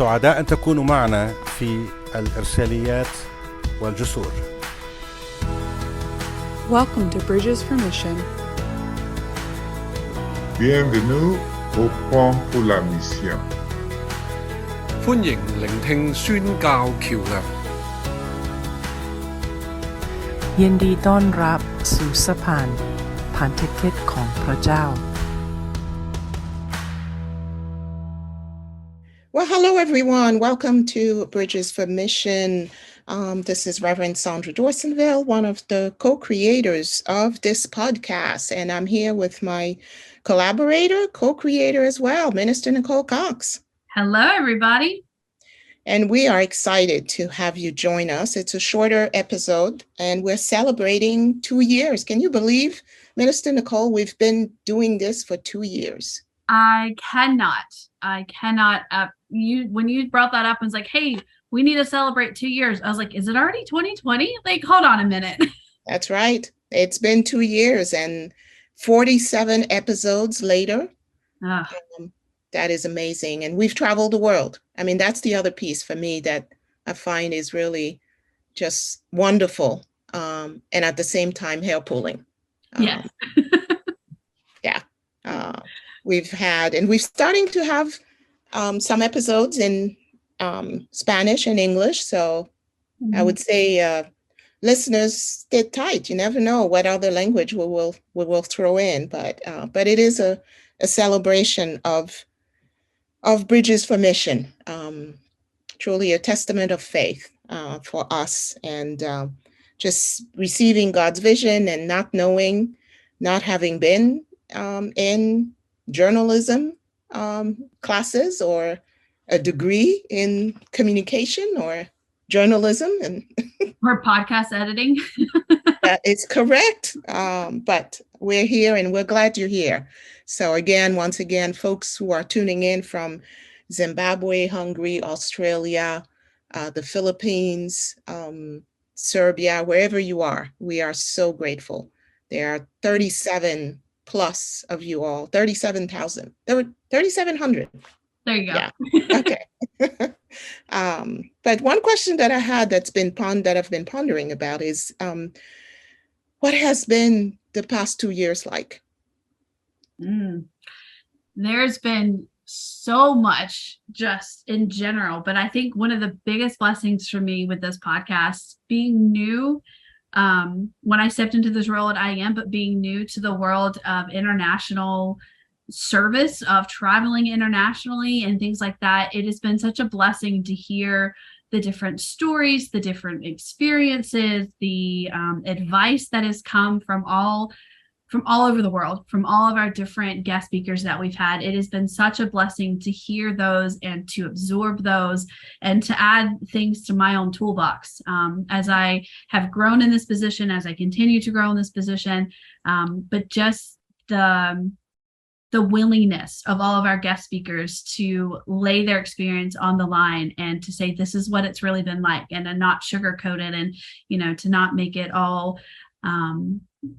سعداء أن تكونوا معنا في الإرساليات والجسور. Welcome to Bridges for Mission. Bienvenue au Pont pour la Mission. 歡迎聆聽宣教橋梁。ยินดีต้อนรับสู่สะพานพันธกิจของพระเจ้า Well, hello, everyone. Welcome to Bridges for Mission. This is Reverend Sandra Dorsonville, one of the co-creators of this podcast. And I'm here with my collaborator, co-creator as well, Minister Nicole Cox. Hello, everybody. And we are excited to have you join us. It's a shorter episode, and we're celebrating 2 years. Can you believe, Minister Nicole, we've been doing this for 2 years? I cannot. When you brought that up, I was like, hey, we need to celebrate 2 years. I was like, is it already 2020? Like, hold on a minute. That's right. It's been 2 years and 47 episodes later. That is amazing. And we've traveled the world. I mean, that's the other piece for me that I find is really just wonderful. And at the same time, hair pulling. Yes. Yeah. We're starting to have some episodes in Spanish and English. So I would say listeners, stay tight. You never know what other language we will throw in. But it is a celebration of Bridges for Mission. Truly a testament of faith for us, and just receiving God's vision and not having been in journalism classes or a degree in communication or journalism or podcast editing. That is correct. But we're here and we're glad you're here. So once again, folks who are tuning in from Zimbabwe, Hungary, Australia, the Philippines, Serbia, wherever you are, we are so grateful. There are 37 plus of you all, 37,000. There were 3,700. There you go. Yeah. Okay. But one question that I had that I've been pondering about is what has been the past 2 years like? There's been so much just in general, but I think one of the biggest blessings for me with this podcast, being new, when I stepped into this role at IAM, but being new to the world of international service, of traveling internationally and things like that, it has been such a blessing to hear the different stories, the different experiences, the advice that has come from all over the world, from all of our different guest speakers that we've had. It has been such a blessing to hear those and to absorb those and to add things to my own toolbox as I have grown in this position, as I continue to grow in this position. But just the willingness of all of our guest speakers to lay their experience on the line and to say, this is what it's really been like, and to not sugarcoat it, and, to not make it all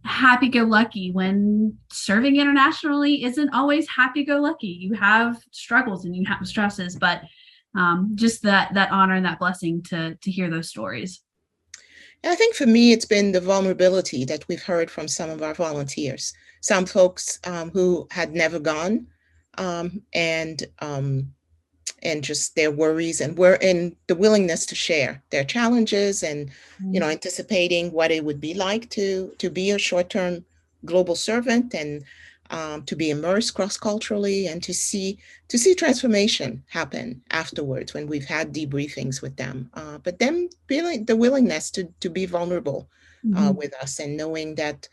happy-go-lucky, when serving internationally isn't always happy-go-lucky. You have struggles and you have stresses, but just that honor and that blessing to hear those stories. And I think for me, it's been the vulnerability that we've heard from some of our volunteers, some folks who had never gone, and just their worries, and were in the willingness to share their challenges and, anticipating what it would be like to be a short-term global servant and to be immersed cross-culturally and to see transformation happen afterwards when we've had debriefings with them. But them feeling the willingness to be vulnerable with us, and knowing that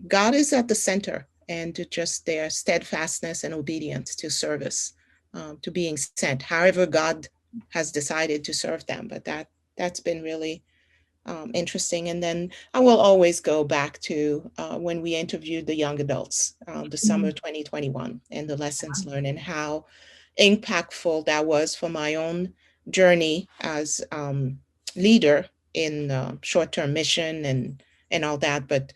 God is at the center, and to just their steadfastness and obedience to service, to being sent, however God has decided to serve them. But that's been really interesting. And then I will always go back to when we interviewed the young adults, the summer 2021, and the lessons learned, and how impactful that was for my own journey as leader in short-term mission and all that. But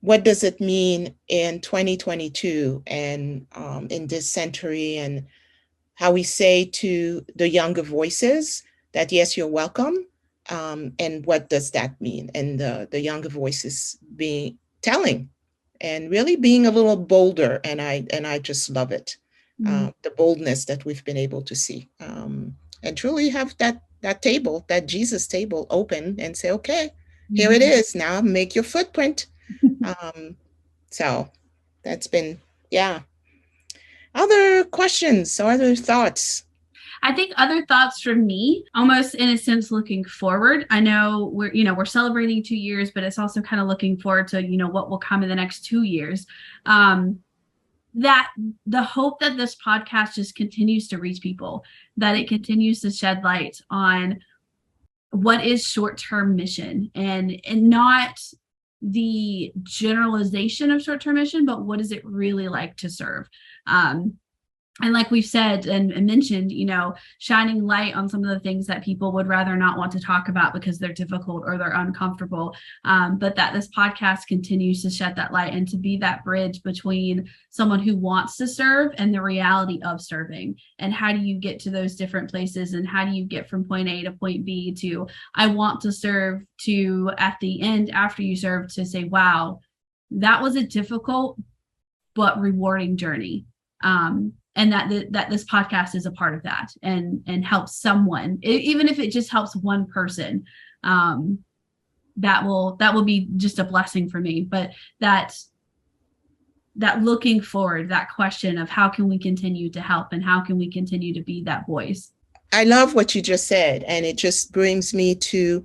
what does it mean in 2022 and in this century, and how we say to the younger voices that, yes, you're welcome. And what does that mean? And the younger voices telling and really being a little bolder. And I just love it. The boldness that we've been able to see, and truly have that table, that Jesus table, open and say, okay, here it is. Now make your footprint. So that's been, yeah. Other questions or other thoughts? I think other thoughts from me, almost in a sense, looking forward. I know we're celebrating 2 years, but it's also kind of looking forward to, what will come in the next 2 years. That the hope that this podcast just continues to reach people, that it continues to shed light on what is short-term mission and not the generalization of short-term mission, but what is it really like to serve? And like we've said and mentioned, shining light on some of the things that people would rather not want to talk about because they're difficult or they're uncomfortable. But that this podcast continues to shed that light and to be that bridge between someone who wants to serve and the reality of serving. And how do you get to those different places? And how do you get from point A to point B to I want to serve to at the end after you serve to say, wow, that was a difficult but rewarding journey. And that this podcast is a part of that and helps someone, even if it just helps one person, that will be just a blessing for me. But that looking forward, that question of how can we continue to help and how can we continue to be that voice? I love what you just said, and it just brings me to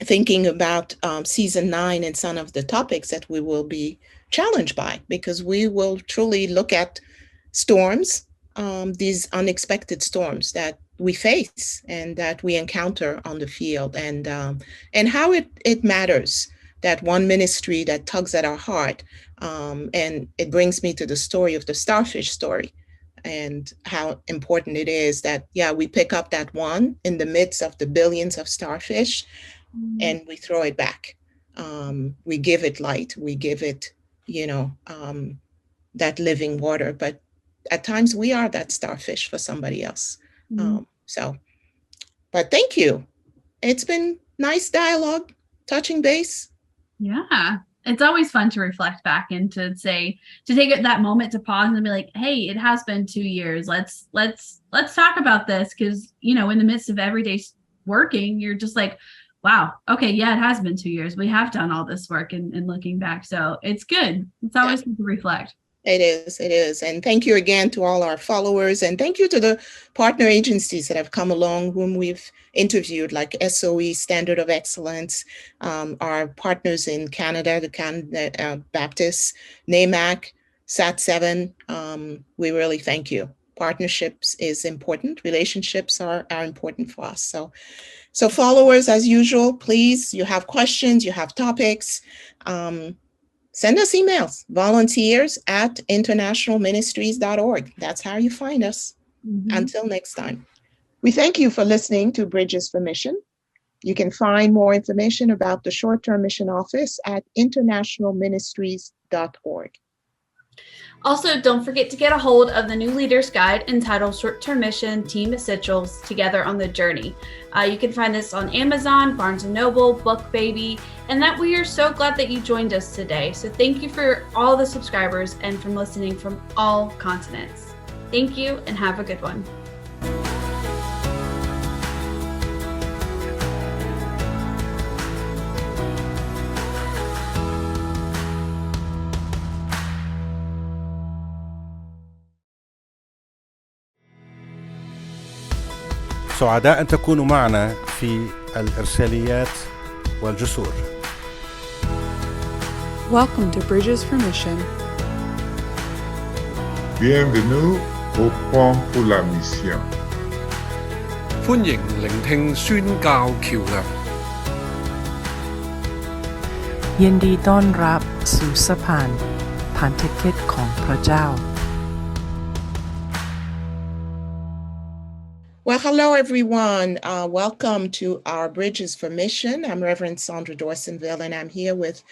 thinking about season 9 and some of the topics that we will be challenged by, because we will truly look at storms, these unexpected storms that we face and that we encounter on the field, and how it matters that one ministry that tugs at our heart, and it brings me to the story of the starfish story and how important it is that, we pick up that one in the midst of the billions of starfish, and we throw it back. We give it light, we give it, that living water, but at times we are that starfish for somebody else. But thank you. It's been nice dialogue, touching base. Yeah. It's always fun to reflect back and to take that moment to pause and be like, hey, it has been 2 years. Let's talk about this. Cause in the midst of everyday working, you're just like, wow, okay. Yeah, it has been 2 years. We have done all this work and looking back. So it's good. It's always good to reflect. It is. And thank you again to all our followers. And thank you to the partner agencies that have come along, whom we've interviewed, like SOE, Standard of Excellence, our partners in Canada, the Canada Baptist, NAMAC, SAT7. We really thank you. Partnerships is important. Relationships are important for us. So followers, as usual, please, you have questions, you have topics, send us emails, volunteers@internationalministries.org. That's how you find us. Until next time. We thank you for listening to Bridges for Mission. You can find more information about the Short-Term Mission Office at internationalministries.org. Also, don't forget to get a hold of the new Leader's Guide entitled Short-Term Mission Team Essentials Together on the Journey. You can find this on Amazon, Barnes & Noble, BookBaby, and that we are so glad that you joined us today. So thank you for all the subscribers and from listening from all continents. Thank you and have a good one. سعداء أن تكونوا معنا في الإرساليات والجسور. Welcome to Bridges for Mission. Bienvenue au Pont pour la Mission. 歡迎聆聽宣教橋梁。ยินดีต้อนรับสู่สะพานพันธกิจของพระเจ้า Well, hello, everyone. Welcome to our Bridges for Mission. I'm Reverend Sandra Dorsonville, and I'm here with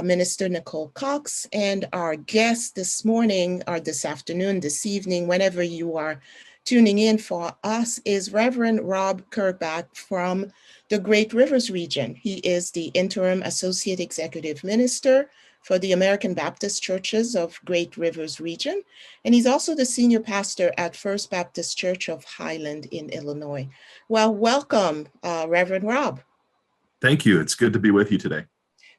Minister Nicole Cox and our guest this morning or this afternoon, this evening, whenever you are tuning in for us is Reverend Rob Kirkback from the Great Rivers region. He is the interim associate executive minister for the American Baptist Churches of Great Rivers region, and he's also the senior pastor at First Baptist Church of Highland in Illinois. Well, welcome, Reverend Rob. Thank you. It's good to be with you today.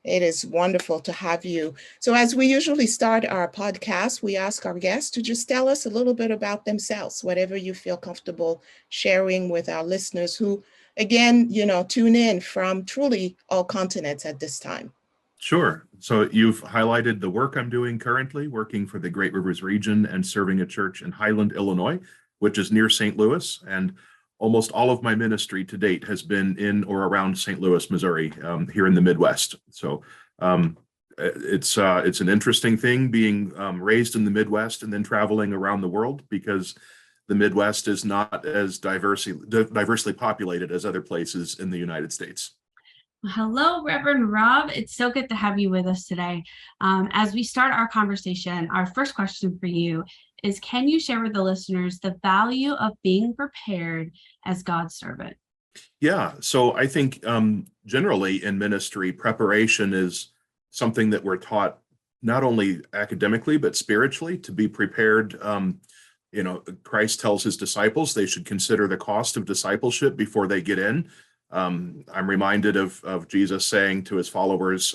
It is wonderful to have you. So as we usually start our podcast, we ask our guests to just tell us a little bit about themselves, whatever you feel comfortable sharing with our listeners who, again, tune in from truly all continents at this time. Sure. So you've highlighted the work I'm doing currently, working for the Great Rivers region and serving a church in Highland, Illinois, which is near St. Louis. And almost all of my ministry to date has been in or around St. Louis, Missouri, here in the Midwest. So it's an interesting thing being raised in the Midwest and then traveling around the world, because the Midwest is not as diversely populated as other places in the United States. Hello, Reverend Rob. It's so good to have you with us today. As we start our conversation, our first question for you is, can you share with the listeners the value of being prepared as God's servant? Yeah, so I think generally in ministry, preparation is something that we're taught not only academically, but spiritually to be prepared. Christ tells his disciples they should consider the cost of discipleship before they get in. I'm reminded of Jesus saying to his followers,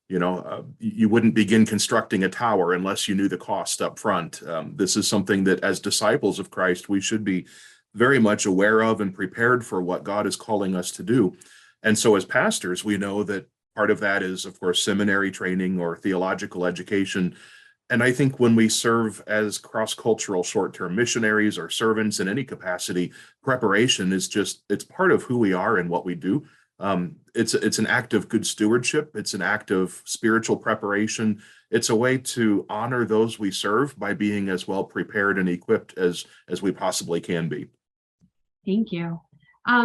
you wouldn't begin constructing a tower unless you knew the cost up front. This is something that as disciples of Christ, we should be very much aware of and prepared for what God is calling us to do. And so as pastors, we know that part of that is, of course, seminary training or theological education. And I think when we serve as cross-cultural short-term missionaries or servants in any capacity, preparation is it's part of who we are and what we do. It's an act of good stewardship. It's an act of spiritual preparation. It's a way to honor those we serve by being as well prepared and equipped as we possibly can be. Thank you.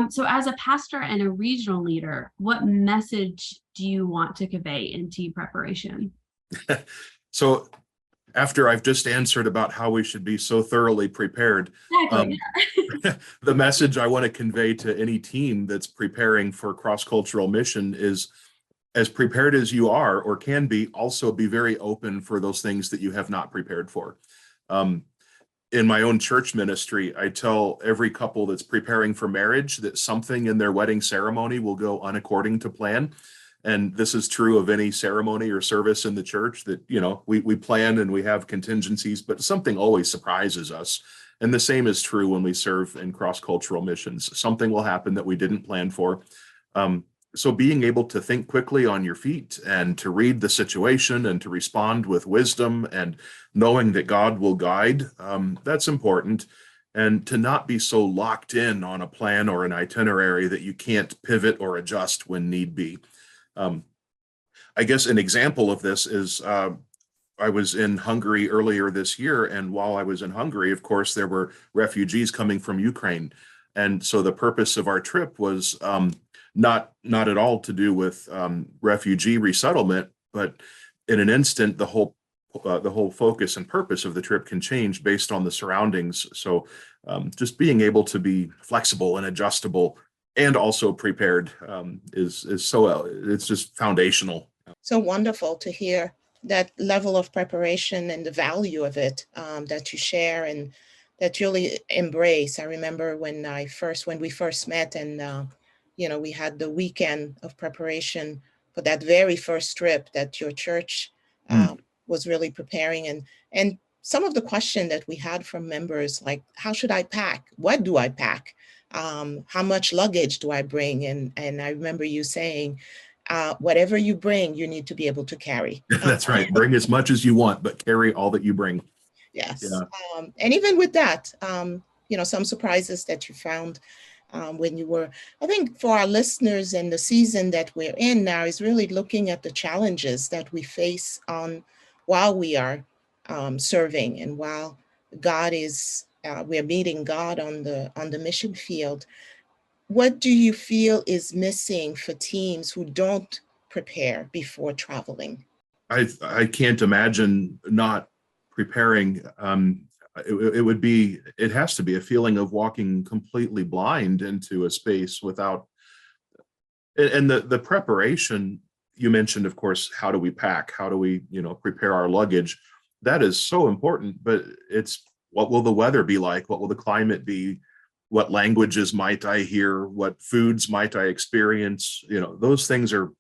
So as a pastor and a regional leader, what message do you want to convey into preparation? So after I've just answered about how we should be so thoroughly prepared, Exactly. The message I want to convey to any team that's preparing for cross-cultural mission is, as prepared as you are or can be, also be very open for those things that you have not prepared for. In my own church ministry, I tell every couple that's preparing for marriage that something in their wedding ceremony will go unaccording to plan. And this is true of any ceremony or service in the church that, we plan and we have contingencies, but something always surprises us. And the same is true when we serve in cross-cultural missions. Something will happen that we didn't plan for. So being able to think quickly on your feet and to read the situation and to respond with wisdom and knowing that God will guide, that's important. And to not be so locked in on a plan or an itinerary that you can't pivot or adjust when need be. I guess an example of this is I was in Hungary earlier this year, and while I was in Hungary, of course, there were refugees coming from Ukraine. And so the purpose of our trip was not at all to do with refugee resettlement, but in an instant, the whole focus and purpose of the trip can change based on the surroundings. So just being able to be flexible and adjustable and also prepared is it's just foundational. So wonderful to hear that level of preparation and the value of it that you share and that you really embrace. I remember when we first met and, we had the weekend of preparation for that very first trip that your church was really preparing. And some of the question that we had from members, like, how should I pack? What do I pack? How much luggage do I bring? And I remember you saying, whatever you bring, you need to be able to carry. That's right. Bring as much as you want, but carry all that you bring. Yes. Yeah. And even with that, some surprises that you found when you were, I think for our listeners and the season that we're in now is really looking at the challenges that we face while we are serving and while God is, we're meeting God on the mission field. What do you feel is missing for teams who don't prepare before traveling? I can't imagine not preparing. it has to be a feeling of walking completely blind into a space without, and the preparation you mentioned, of course, how do we pack? How do we, prepare our luggage? That is so important, but it's what will the weather be like? What will the climate be? What languages might I hear? What foods might I experience? Those things are,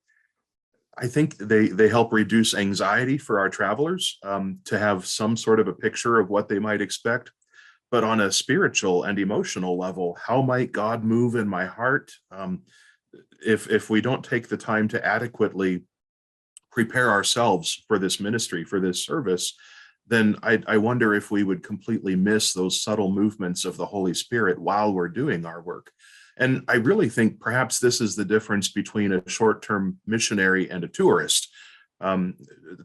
I think they help reduce anxiety for our travelers, to have some sort of a picture of what they might expect. But on a spiritual and emotional level, how might God move in my heart? If we don't take the time to adequately prepare ourselves for this ministry, for this service, then I wonder if we would completely miss those subtle movements of the Holy Spirit while we're doing our work. And I really think perhaps this is the difference between a short-term missionary and a tourist. The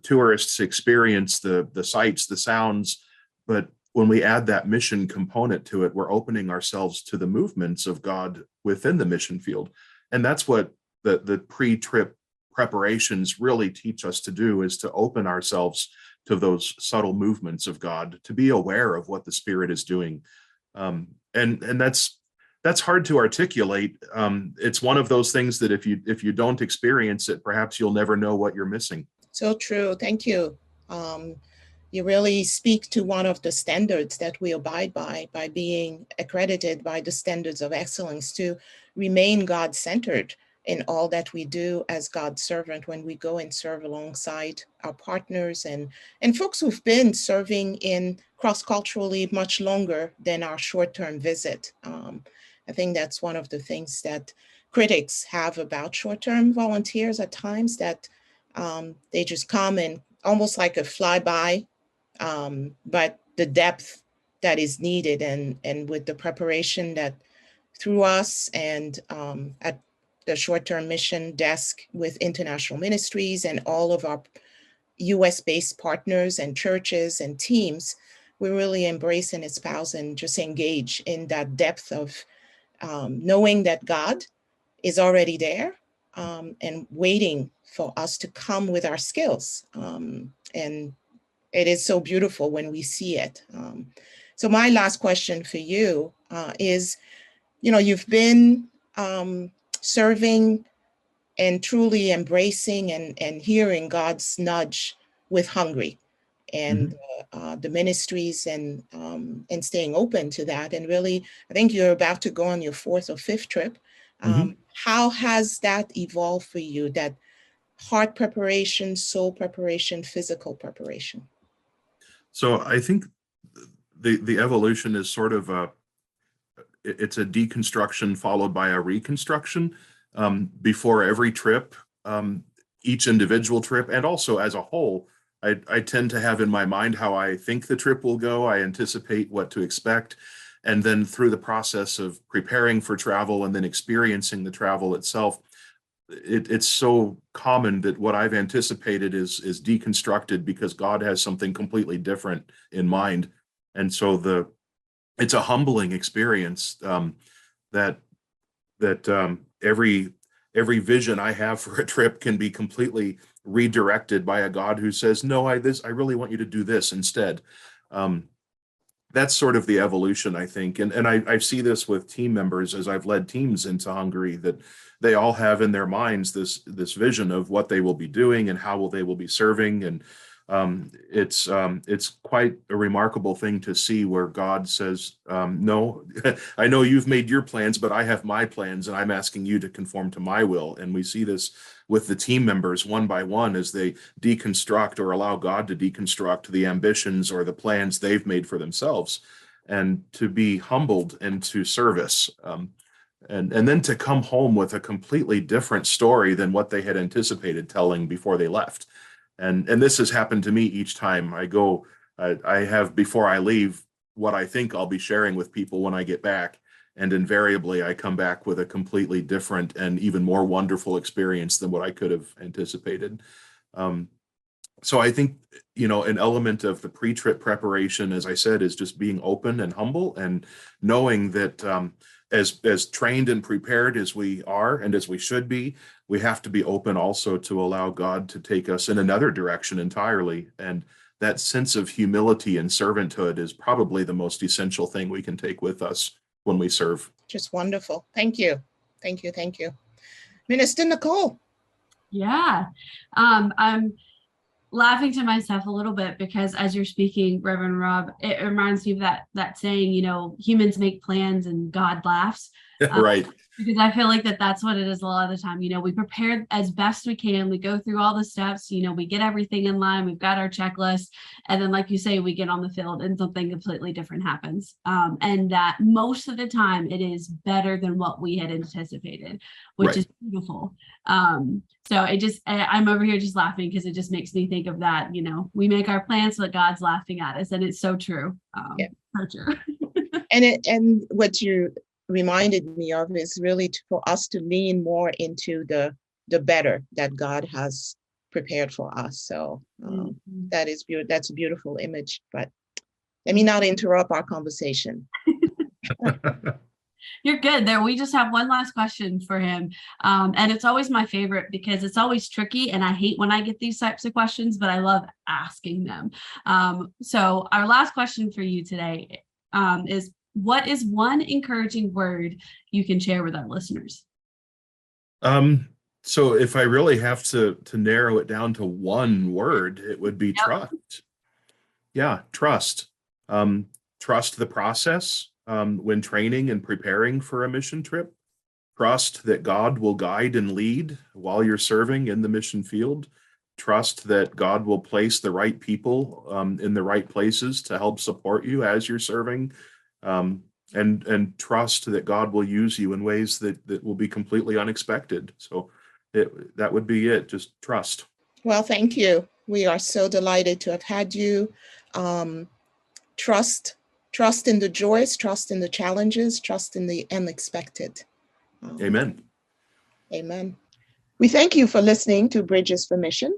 tourists experience the sights, the sounds, but when we add that mission component to it, we're opening ourselves to the movements of God within the mission field. And that's what the pre-trip preparations really teach us to do, is to open ourselves to those subtle movements of God, to be aware of what the Spirit is doing. And that's hard to articulate. It's one of those things that if you don't experience it, perhaps you'll never know what you're missing. So true. Thank you. You really speak to one of the standards that we abide by being accredited by the standards of excellence, to remain God-centered in all that we do as God's servant when we go and serve alongside our partners and folks who've been serving in cross-culturally much longer than our short-term visit. I think that's one of the things that critics have about short-term volunteers at times, that they just come and almost like a flyby, but the depth that is needed and with the preparation that through us and at the short-term mission desk with International Ministries and all of our US-based partners and churches and teams, we really embrace and espouse and just engage in that depth of knowing that God is already there and waiting for us to come with our skills. And it is so beautiful when we see it. So my last question for you is, you've been serving and truly embracing and hearing God's nudge with Hungary and the ministries and staying open to that. And really, I think you're about to go on your 4th or 5th trip. How has that evolved for you, that heart preparation, soul preparation, physical preparation? So I think the evolution is sort of it's a deconstruction followed by a reconstruction. Before every trip, each individual trip, and also as a whole, I tend to have in my mind how I think the trip will go. I anticipate what to expect. And then through the process of preparing for travel and then experiencing the travel itself, it's so common that what I've anticipated is deconstructed because God has something completely different in mind. And so it's a humbling experience that every vision I have for a trip can be completely redirected by a God who says, no, I really want you to do this instead. That's sort of the evolution, I think. And I see this with team members as I've led teams into Hungary, that they all have in their minds this vision of what they will be doing and how they will be serving. And it's quite a remarkable thing to see where God says, no, I know you've made your plans, but I have my plans and I'm asking you to conform to my will. And we see this with the team members one by one as they deconstruct or allow God to deconstruct the ambitions or the plans they've made for themselves, and to be humbled into service. And then to come home with a completely different story than what they had anticipated telling before they left. And this has happened to me each time I go. I have, before I leave, what I think I'll be sharing with people when I get back. And invariably, I come back with a completely different and even more wonderful experience than what I could have anticipated. So I think, an element of the pre-trip preparation, as I said, is just being open and humble and knowing that as trained and prepared as we are and as we should be, we have to be open also to allow God to take us in another direction entirely. And that sense of humility and servanthood is probably the most essential thing we can take with us when we serve. Just wonderful. Thank you. Thank you. Thank you. Minister Nicole. Yeah. I'm laughing to myself a little bit because as you're speaking, Reverend Rob, it reminds me of that saying, humans make plans and God laughs. Right. Because I feel like that's what it is a lot of the time. We prepare as best we can. We go through all the steps, we get everything in line. We've got our checklist. And then, like you say, we get on the field and something completely different happens. And that most of the time it is better than what we had anticipated, which Right. is beautiful. So I'm over here just laughing because it just makes me think of that, we make our plans, but God's laughing at us. And it's so true. Yeah. So true. And what you reminded me of is really for us to lean more into the better that God has prepared for us. So that is beautiful. That's a beautiful image. But let me not interrupt our conversation. You're good there. We just have one last question for him. And it's always my favorite because it's always tricky. And I hate when I get these types of questions, but I love asking them. So our last question for you today is, what is one encouraging word you can share with our listeners? So if I really have to narrow it down to one word, it would be trust. Yeah, trust. Trust the process when training and preparing for a mission trip. Trust that God will guide and lead while you're serving in the mission field. Trust that God will place the right people in the right places to help support you as you're serving. And trust that God will use you in ways that will be completely unexpected. So that would be it. Just trust. Well, thank you. We are so delighted to have had you. Trust in the joys, trust in the challenges, trust in the unexpected. Amen. Amen. We thank you for listening to Bridges for Mission.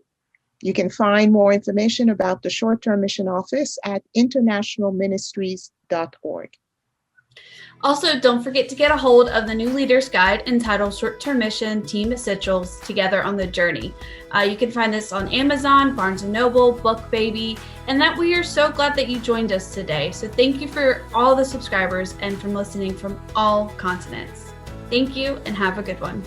You can find more information about the Short-Term Mission Office at internationalministries.org. Also, don't forget to get a hold of the new Leader's Guide entitled Short-Term Mission Team Essentials Together on the Journey. You can find this on Amazon, Barnes & Noble, BookBaby, and that we are so glad that you joined us today. So thank you for all the subscribers and from listening from all continents. Thank you and have a good one.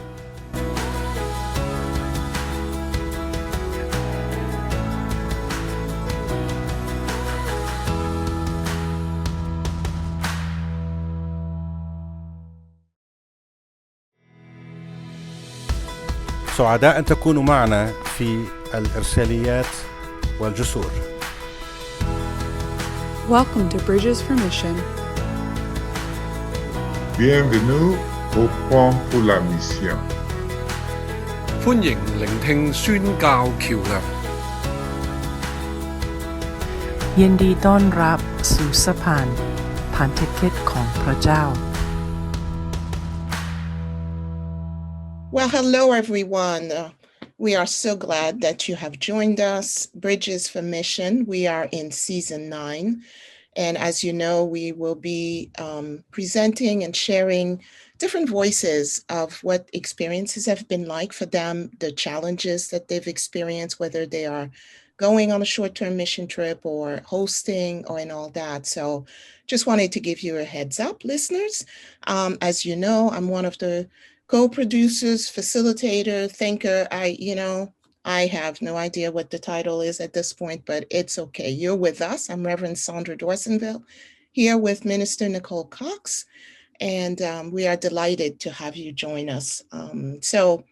سعداء أن تكونوا معنا في الإرساليات والجسور. Welcome to Bridges for Mission. Bienvenue au Pont pour la Mission. 歡迎聆聽宣教橋梁。ยินดีต้อนรับสู่สะพานพันธกิจของพระเจ้า Well, hello, everyone. We are so glad that you have joined us. Bridges for Mission. We are in season 9. And as you know, we will be presenting and sharing different voices of what experiences have been like for them, the challenges that they've experienced, whether they are going on a short-term mission trip or hosting or and all that. So just wanted to give you a heads up, listeners. As you know, I'm one of the co-producers, facilitator, thinker. I have no idea what the title is at this point, but it's okay. You're with us. I'm Reverend Sandra Dorsonville, here with Minister Nicole Cox, and we are delighted to have you join us. So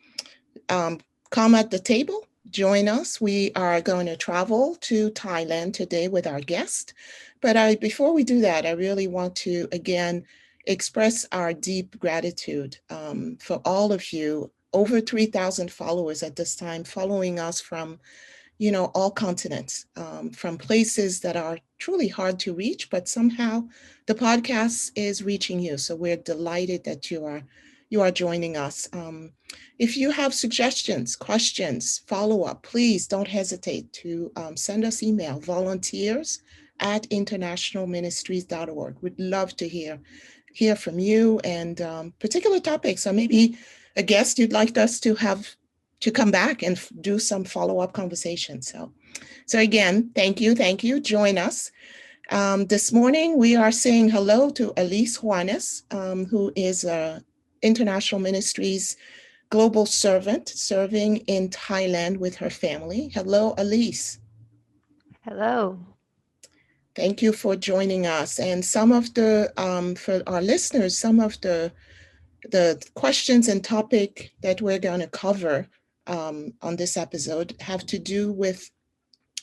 come at the table, join us. We are going to travel to Thailand today with our guest. But before we do that, I really want to, again, express our deep gratitude for all of you, over 3,000 followers at this time, following us from, all continents, from places that are truly hard to reach, but somehow the podcast is reaching you. So we're delighted that you are joining us. If you have suggestions, questions, follow-up, please don't hesitate to send us email, volunteers@internationalministries.org. We'd love to hear from you and particular topics, or maybe a guest you'd like us to have to come back and do some follow-up conversation. So So again, thank you. Join us. This morning, we are saying hello to Elise Juanes, who is a International Ministries global servant serving in Thailand with her family. Hello, Elise. Hello. Thank you for joining us. And some of the, for our listeners, some of the questions and topic that we're going to cover on this episode have to do with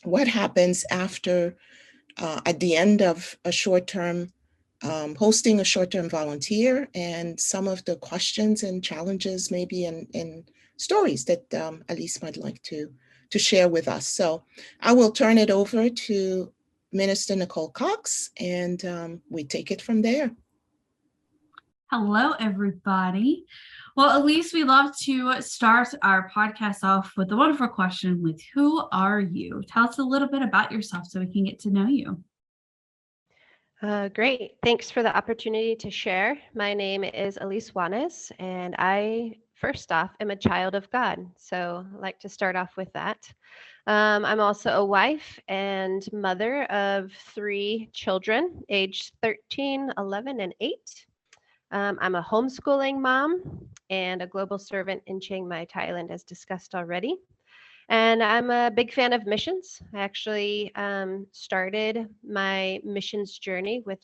what happens after, at the end of a short-term, hosting a short-term volunteer, and some of the questions and challenges maybe in stories that Elise might like to share with us. So I will turn it over to Minister Nicole Cox, and we take it from there. Hello, everybody. Well, Elise, we love to start our podcast off with a wonderful question with who are you? Tell us a little bit about yourself so we can get to know you. Great. Thanks for the opportunity to share. My name is Elise Juanes, and I, first off, am a child of God. So I'd like to start off with that. I'm also a wife and mother of 3 children, aged 13, 11, and 8. I'm a homeschooling mom and a global servant in Chiang Mai, Thailand, as discussed already. And I'm a big fan of missions. I actually started my missions journey with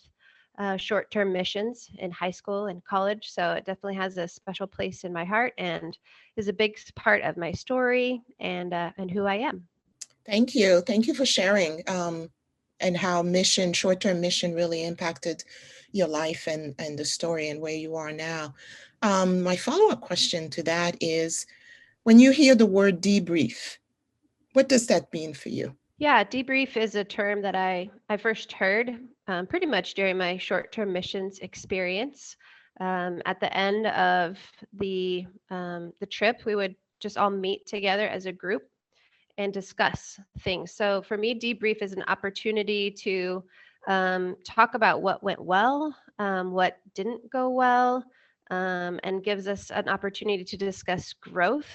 short-term missions in high school and college. So it definitely has a special place in my heart and is a big part of my story and who I am. Thank you. Thank you for sharing and how short-term mission really impacted your life and the story and where you are now. My follow-up question to that is, when you hear the word debrief, what does that mean for you? Yeah, debrief is a term that I first heard pretty much during my short-term missions experience. At the end of the trip, we would just all meet together as a group and discuss things. So for me, debrief is an opportunity to talk about what went well, what didn't go well, and gives us an opportunity to discuss growth,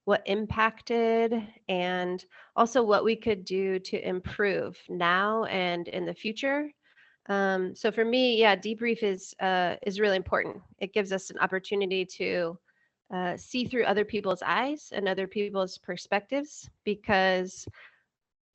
what impacted, and also what we could do to improve now and in the future. So for me, yeah, debrief is really important. It gives us an opportunity to see through other people's eyes and other people's perspectives, because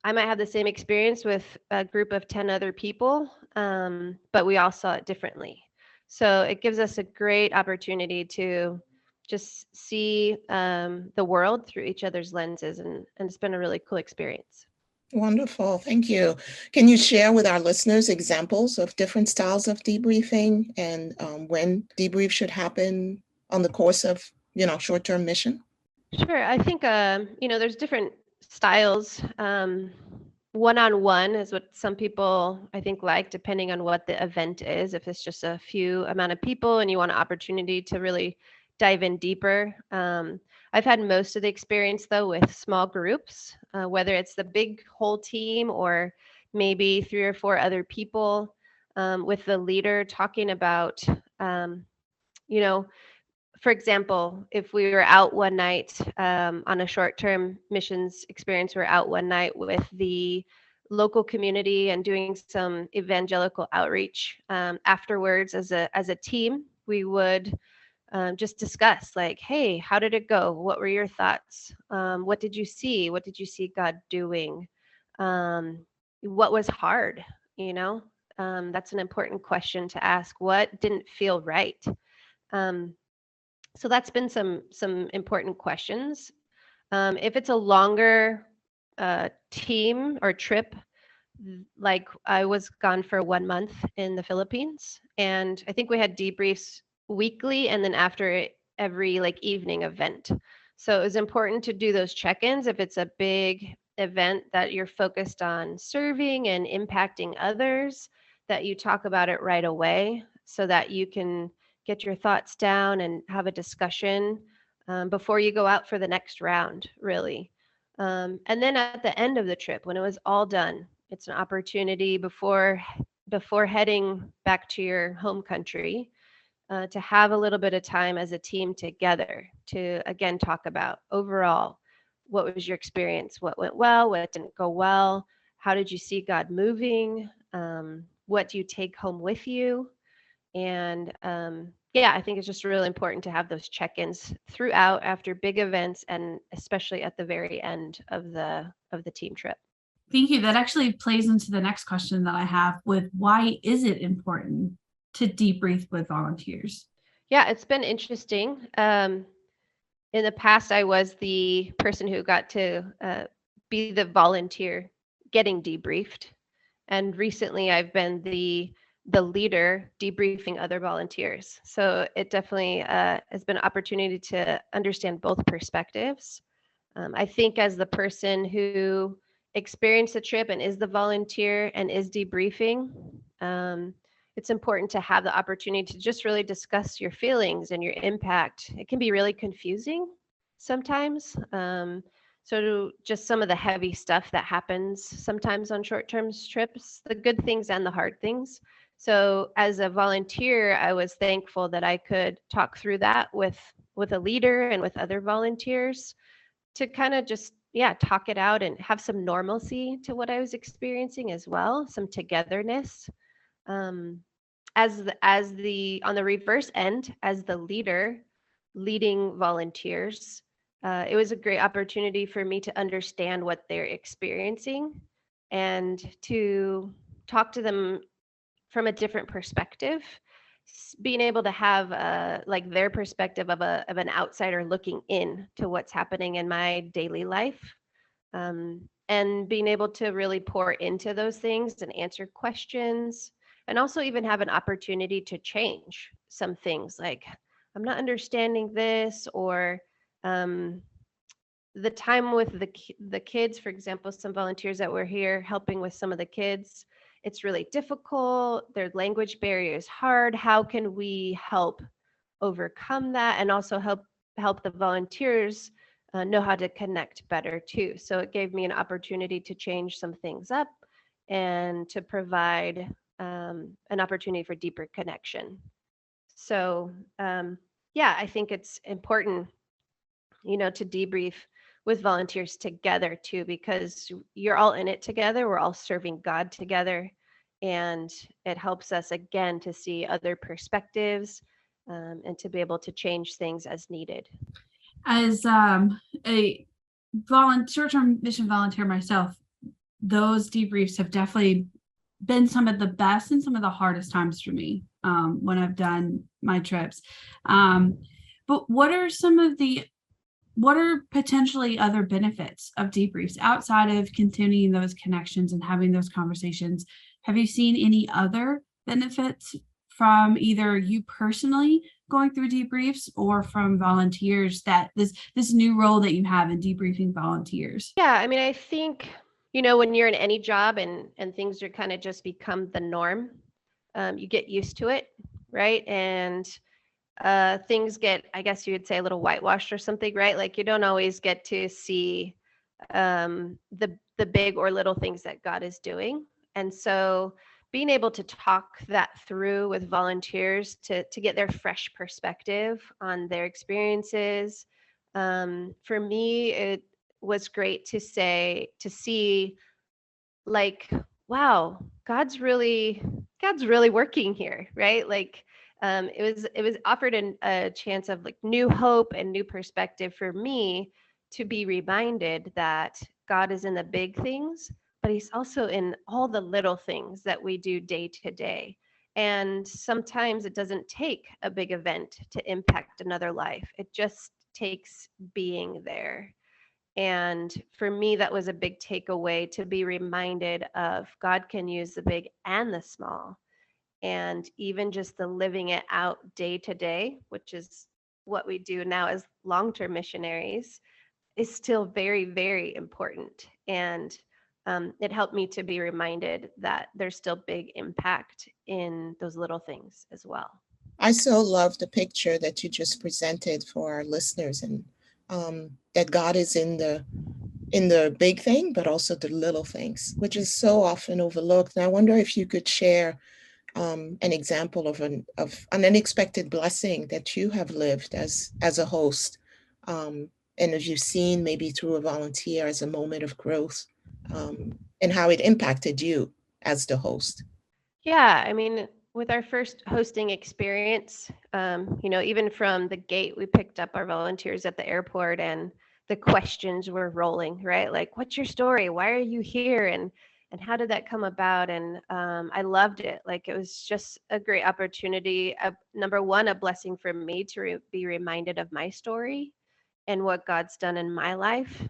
I might have the same experience with a group of 10 other people, but we all saw it differently. So it gives us a great opportunity to just see the world through each other's lenses, and it's been a really cool experience. Wonderful. Thank you. Can you share with our listeners examples of different styles of debriefing and when debrief should happen on the course of, short-term mission? Sure. I think, there's different styles. One-on-one is what some people, I think, like, depending on what the event is. If it's just a few amount of people and you want an opportunity to really dive in deeper. I've had most of the experience, though, with small groups, whether it's the big whole team or maybe 3 or 4 other people, with the leader talking about, for example, if we were out one night on a short-term missions experience, we're out one night with the local community and doing some evangelical outreach. Afterwards, as a team, we would just discuss, like, hey, how did it go? What were your thoughts? What did you see? What did you see God doing? What was hard? That's an important question to ask. What didn't feel right? So that's been some important questions. If it's a longer team or trip, like I was gone for 1 month in the Philippines, and I think we had debriefs weekly and then after every evening event. So it was important to do those check-ins if it's a big event that you're focused on serving and impacting others, that you talk about it right away so that you can get your thoughts down and have a discussion before you go out for the next round, really. And then at the end of the trip, when it was all done, it's an opportunity before heading back to your home country to have a little bit of time as a team together to, again, talk about overall what was your experience? What went well? What didn't go well? How did you see God moving? What do you take home with you? And yeah, I think it's just really important to have those check-ins throughout after big events, and especially at the very end of the team trip. Thank you. That actually plays into the next question that I have with why is it important to debrief with volunteers? Yeah, it's been interesting. In the past, I was the person who got to be the volunteer getting debriefed. And recently I've been the leader debriefing other volunteers. So it definitely has been an opportunity to understand both perspectives. I think as the person who experienced the trip and is the volunteer and is debriefing, it's important to have the opportunity to just really discuss your feelings and your impact. It can be really confusing sometimes. So just some of the heavy stuff that happens sometimes on short-term trips, the good things and the hard things. So as a volunteer, I was thankful that I could talk through that with a leader and with other volunteers to kind of just, yeah, talk it out and have some normalcy to what I was experiencing as well, some togetherness. As the on the reverse end, as the leader leading volunteers, it was a great opportunity for me to understand what they're experiencing and to talk to them from a different perspective, being able to have like their perspective of an outsider looking in to what's happening in my daily life, and being able to really pour into those things and answer questions, and also even have an opportunity to change some things, like I'm not understanding this, or the time with the kids, for example, some volunteers that were here helping with some of the kids, it's really difficult. Their language barrier is hard. How can we help overcome that, and also help the volunteers know how to connect better too? So it gave me an opportunity to change some things up and to provide an opportunity for deeper connection. So yeah, I think it's important, to debrief with volunteers together too, because you're all in it together. We're all serving God together, and it helps us again to see other perspectives, and to be able to change things as needed. As a short-term mission volunteer myself, those debriefs have definitely been some of the best and some of the hardest times for me when I've done my trips. But what are potentially other benefits of debriefs outside of continuing those connections and having those conversations? Have you seen any other benefits from either you personally going through debriefs or from volunteers, that this new role that you have in debriefing volunteers? Yeah, I mean, I think, when you're in any job and things are kind of just become the norm, you get used to it, right? And things get, I guess you would say, a little whitewashed or something, right? Like you don't always get to see the big or little things that God is doing. And so being able to talk that through with volunteers to get their fresh perspective on their experiences, for me, it was great to see, like, wow, God's really working here, right? Like, it was offered a chance of like new hope and new perspective for me to be reminded that God is in the big things, but he's also in all the little things that we do day to day. And sometimes it doesn't take a big event to impact another life. It just takes being there. And for me, that was a big takeaway, to be reminded of God can use the big and the small. And even just the living it out day to day, which is what we do now as long-term missionaries, is still very, very important. And it helped me to be reminded that there's still big impact in those little things as well. I so love the picture that you just presented for our listeners, and that God is in the big thing, but also the little things, which is so often overlooked. And I wonder if you could share an example of an unexpected blessing that you have lived as a host and have you seen maybe through a volunteer as a moment of growth, and how it impacted you as the host? Yeah, I mean, with our first hosting experience, even from the gate, we picked up our volunteers at the airport and the questions were rolling, right? Like, what's your story? Why are you here? And how did that come about? And I loved it. Like, it was just a great opportunity. Number one, a blessing for me to be reminded of my story and what God's done in my life.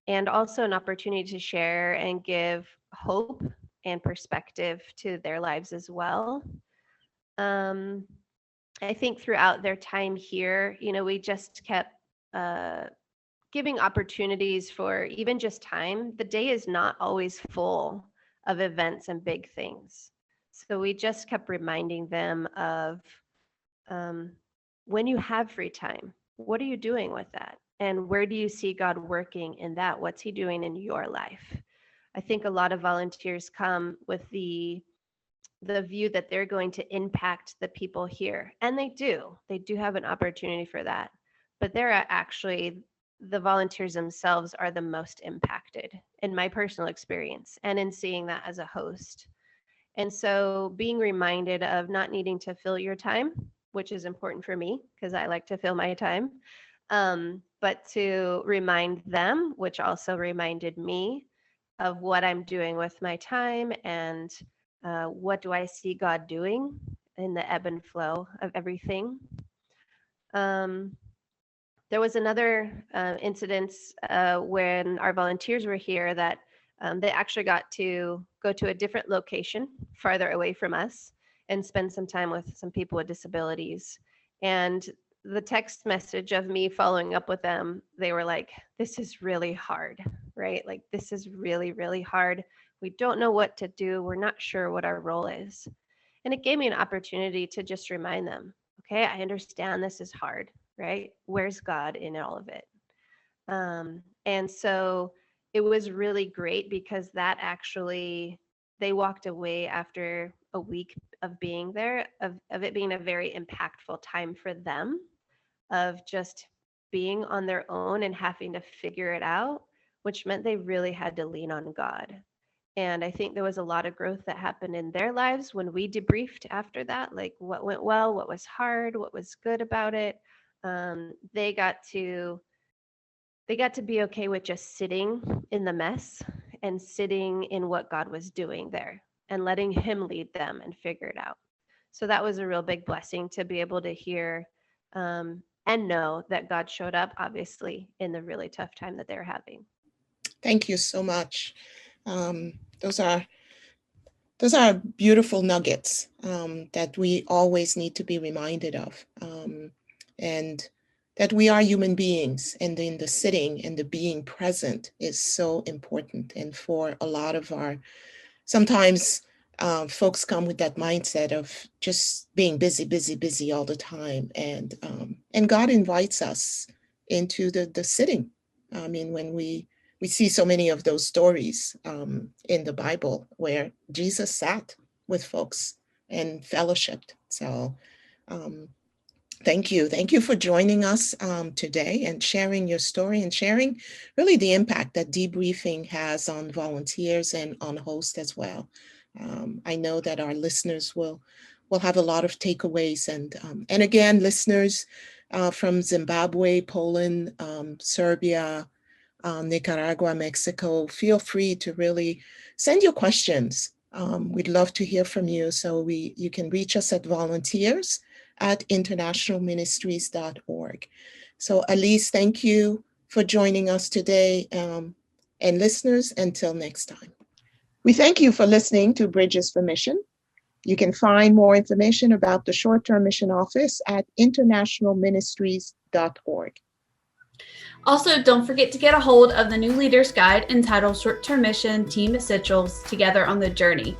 And also an opportunity to share and give hope and perspective to their lives as well. I think throughout their time here, we just kept giving opportunities for even just time. The day is not always full of events and big things. So we just kept reminding them of when you have free time, what are you doing with that? And where do you see God working in that? What's he doing in your life? I think a lot of volunteers come with the view that they're going to impact the people here. And they do have an opportunity for that. But they're actually, the volunteers themselves are the most impacted in my personal experience and in seeing that as a host. And so being reminded of not needing to fill your time, which is important for me because I like to fill my time, but to remind them, which also reminded me of what I'm doing with my time and what do I see God doing in the ebb and flow of everything. There was another incident when our volunteers were here that they actually got to go to a different location farther away from us and spend some time with some people with disabilities. And the text message of me following up with them, they were like, this is really hard, right? Like, this is really, really hard. We don't know what to do. We're not sure what our role is. And it gave me an opportunity to just remind them, okay, I understand this is hard, right? Where's God in all of it? And so it was really great because that actually, they walked away after a week of being there, of it being a very impactful time for them, of just being on their own and having to figure it out, which meant they really had to lean on God. And I think there was a lot of growth that happened in their lives when we debriefed after that, like what went well, what was hard, what was good about it. They got to be okay with just sitting in the mess and sitting in what God was doing there and letting him lead them and figure it out. So that was a real big blessing to be able to hear and know that God showed up, obviously, in the really tough time that they're having. Thank you so much. Those are beautiful nuggets that we always need to be reminded of, and that we are human beings, and in the sitting and the being present is so important. And for a lot of sometimes folks come with that mindset of just being busy all the time, and God invites us into the sitting. I mean, when we see so many of those stories in the Bible where Jesus sat with folks and fellowshiped. So thank you for joining us today and sharing your story and sharing really the impact that debriefing has on volunteers and on hosts as well. I know that our listeners will have a lot of takeaways, and again, listeners from Zimbabwe, Poland, Serbia, Nicaragua, Mexico, feel free to really send your questions. We'd love to hear from you. So you can reach us at volunteers@internationalministries.org. So Elise, thank you for joining us today. And listeners, until next time. We thank you for listening to Bridges for Mission. You can find more information about the Short-Term Mission Office at internationalministries.org. Also, don't forget to get a hold of the new Leader's Guide entitled Short-Term Mission Team Essentials Together on the Journey.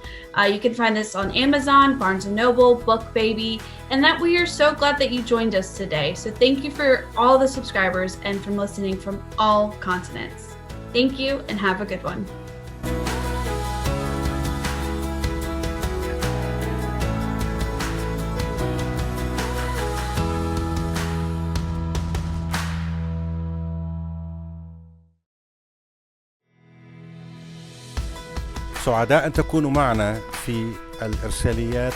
You can find this on Amazon, Barnes & Noble, BookBaby, and that we are so glad that you joined us today. So thank you for all the subscribers and from listening from all continents. Thank you and have a good one. سعداء أن تكونوا معنا في الإرساليات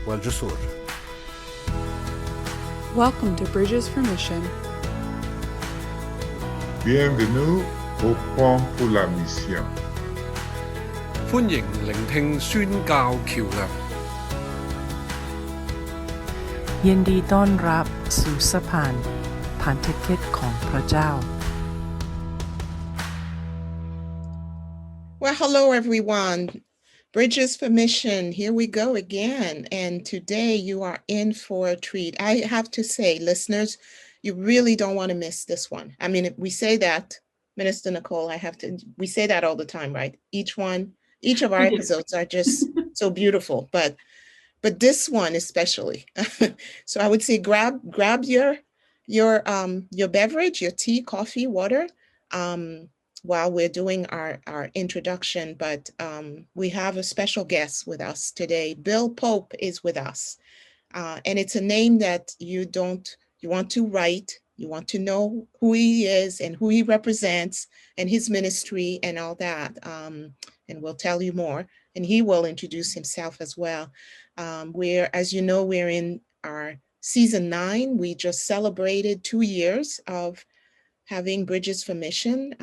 والجسور. Welcome to Bridges for Mission. Bienvenue au pont pour la mission. 歡迎聆聽宣教橋梁。ยินดีต้อนรับสู่สะพานพันธกิจของพระเจ้า Well, hello, everyone. Bridges for Mission, here we go again. And today you are in for a treat. I have to say, listeners, you really don't want to miss this one. I mean, we say that, Minister Nicole, we say that all the time, right? Each of our episodes are just so beautiful, but this one especially. So I would say grab your beverage, your tea, coffee, water, while we're doing our introduction. But we have a special guest with us today. Bill Pope is with us. And it's a name that you want to write, you want to know who he is and who he represents and his ministry and all that. And we'll tell you more. And he will introduce himself as well. As you know, we're in our season 9. We just celebrated 2 years of having Bridges for Mission.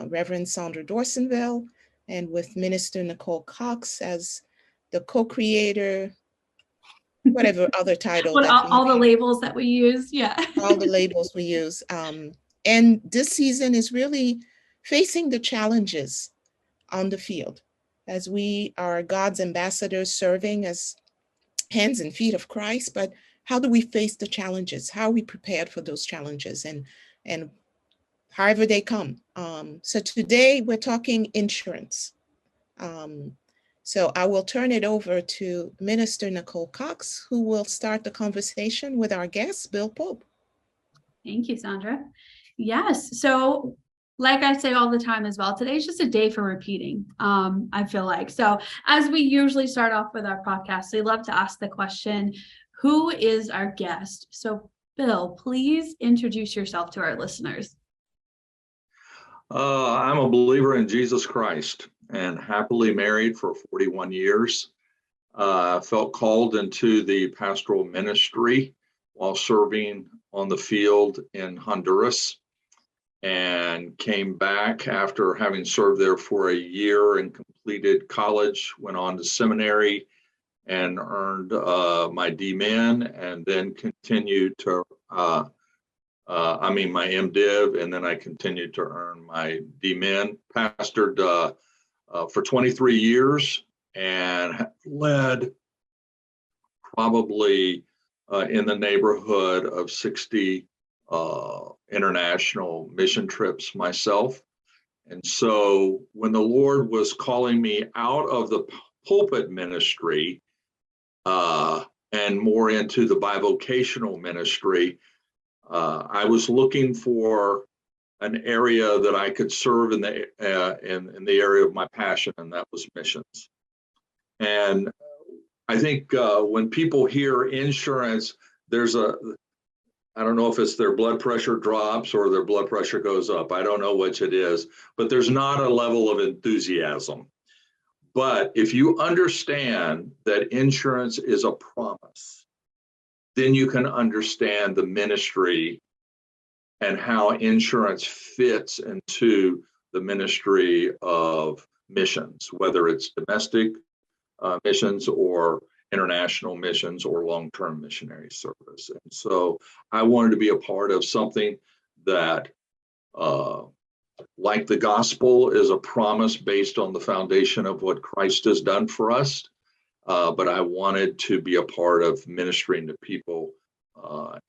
Reverend Sandra Dorsonville, and with Minister Nicole Cox as the co-creator, whatever other title. All the labels that we use, yeah. All the labels we use. And this season is really facing the challenges on the field as we are God's ambassadors serving as hands and feet of Christ. But how do we face the challenges? How are we prepared for those challenges? And however they come. So today we're talking insurance. So I will turn it over to Minister Nicole Cox, who will start the conversation with our guest, Bill Pope. Thank you, Sandra. Yes. So like I say all the time as well, today's just a day for repeating, I feel like. So as we usually start off with our podcast, we love to ask the question, who is our guest? So Bill, please introduce yourself to our listeners. I'm a believer in Jesus Christ and happily married for 41 years. Felt called into the pastoral ministry while serving on the field in Honduras, and came back after having served there for a year and completed college, went on to seminary and earned my D-Min, and then continued to my MDiv, and then I continued to earn my D-Min. Pastored for 23 years and led probably in the neighborhood of 60 international mission trips myself. And so when the Lord was calling me out of the pulpit ministry and more into the bivocational ministry, I was looking for an area that I could serve in the area of my passion, and that was missions. And I think when people hear insurance, I don't know if it's their blood pressure drops or their blood pressure goes up. I don't know which it is, but there's not a level of enthusiasm. But if you understand that insurance is a promise, then you can understand the ministry and how insurance fits into the ministry of missions, whether it's domestic missions or international missions or long-term missionary service. And so I wanted to be a part of something that, like the gospel, is a promise based on the foundation of what Christ has done for us. But I wanted to be a part of ministering to people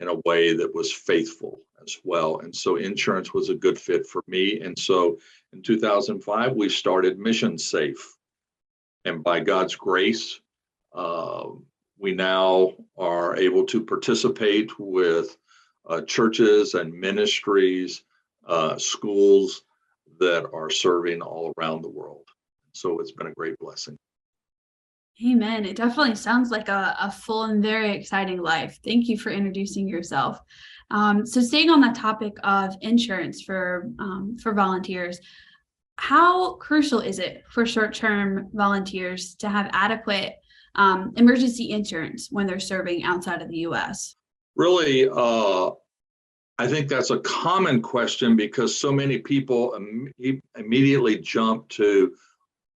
in a way that was faithful as well. And so insurance was a good fit for me. And so in 2005, we started Mission Safe. And by God's grace, we now are able to participate with churches and ministries, schools that are serving all around the world. So it's been a great blessing. Amen. It definitely sounds like a full and very exciting life. Thank you for introducing yourself. So staying on that topic of insurance for volunteers, how crucial is it for short-term volunteers to have adequate emergency insurance when they're serving outside of the U.S.? Really, I think that's a common question because so many people immediately jump to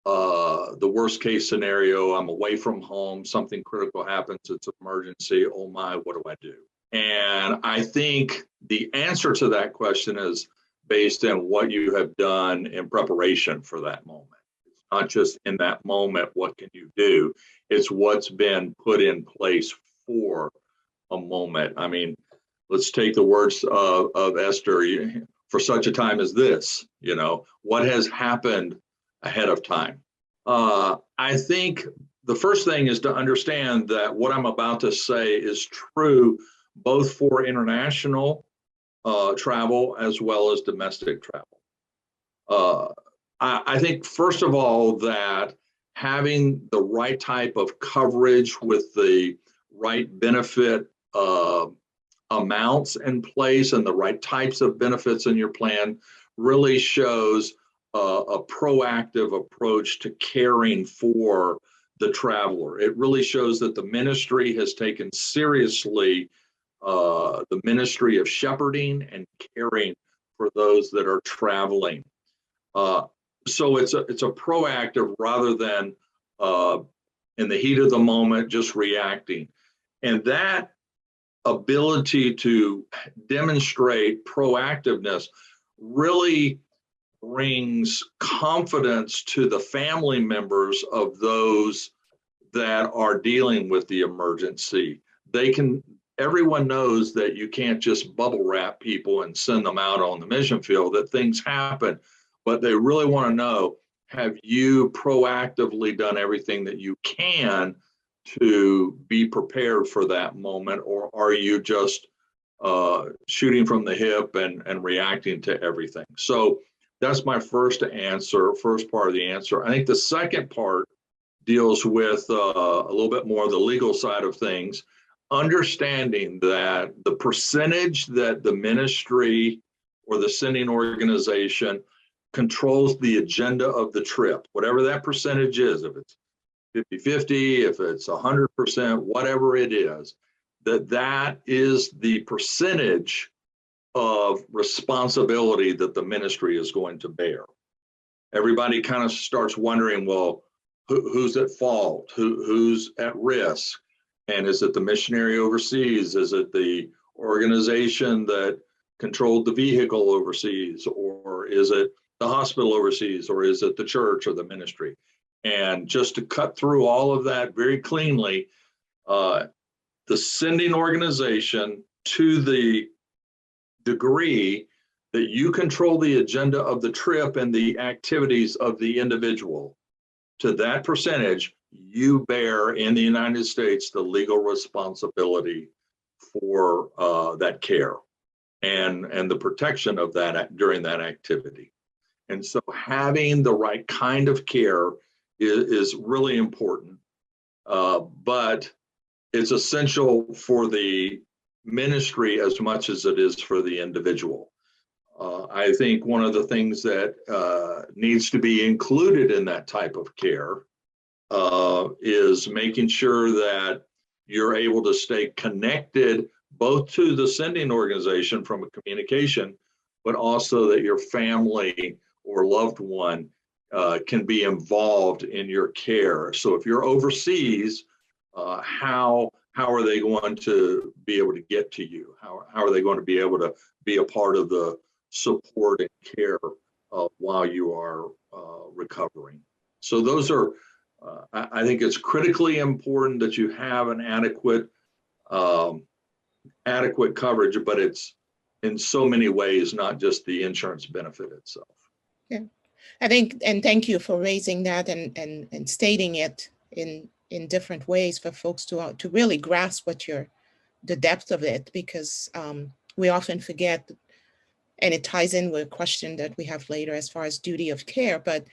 the worst case scenario. I'm away from home, something critical happens, it's an emergency. Oh my, what do I do? And I think the answer to that question is based on what you have done in preparation for that moment. It's not just in that moment, what can you do? It's what's been put in place for a moment. I mean, let's take the words of Esther, for such a time as this, what has happened ahead of time. I think the first thing is to understand that what I'm about to say is true both for international travel as well as domestic travel. I think, first of all, that having the right type of coverage with the right benefit amounts in place and the right types of benefits in your plan really shows a proactive approach to caring for the traveler. It really shows that the ministry has taken seriously the ministry of shepherding and caring for those that are traveling. So it's a proactive rather than in the heat of the moment just reacting. And that ability to demonstrate proactiveness really brings confidence to the family members of those that are dealing with the emergency. Everyone knows that you can't just bubble wrap people and send them out on the mission field, that things happen, but they really want to know, have you proactively done everything that you can to be prepared for that moment, or are you just shooting from the hip and reacting to everything? So that's my first part of the answer. I think the second part deals with a little bit more of the legal side of things, understanding that the percentage that the ministry or the sending organization controls the agenda of the trip, whatever that percentage is, if it's 50-50, if it's 100%, whatever it is, that is the percentage of responsibility that the ministry is going to bear. Everybody kind of starts wondering, well, who's at fault? Who's at risk? And is it the missionary overseas? Is it the organization that controlled the vehicle overseas? Or is it the hospital overseas? Or is it the church or the ministry? And just to cut through all of that very cleanly, the sending organization, to the degree that you control the agenda of the trip and the activities of the individual, to that percentage, you bear in the United States the legal responsibility for that care and the protection of that during that activity. And so having the right kind of care is really important, but it's essential for the ministry as much as it is for the individual. I think one of the things that needs to be included in that type of care is making sure that you're able to stay connected both to the sending organization from a communication, but also that your family or loved one can be involved in your care. So if you're overseas, how are they going to be able to get to you? How are they going to be able to be a part of the support and care while you are recovering? So those are, I think it's critically important that you have an adequate coverage, but it's in so many ways, not just the insurance benefit itself. Yeah, I think, and thank you for raising that and stating it in different ways for folks to really grasp the depth of it, because we often forget, and it ties in with a question that we have later as far as duty of care. But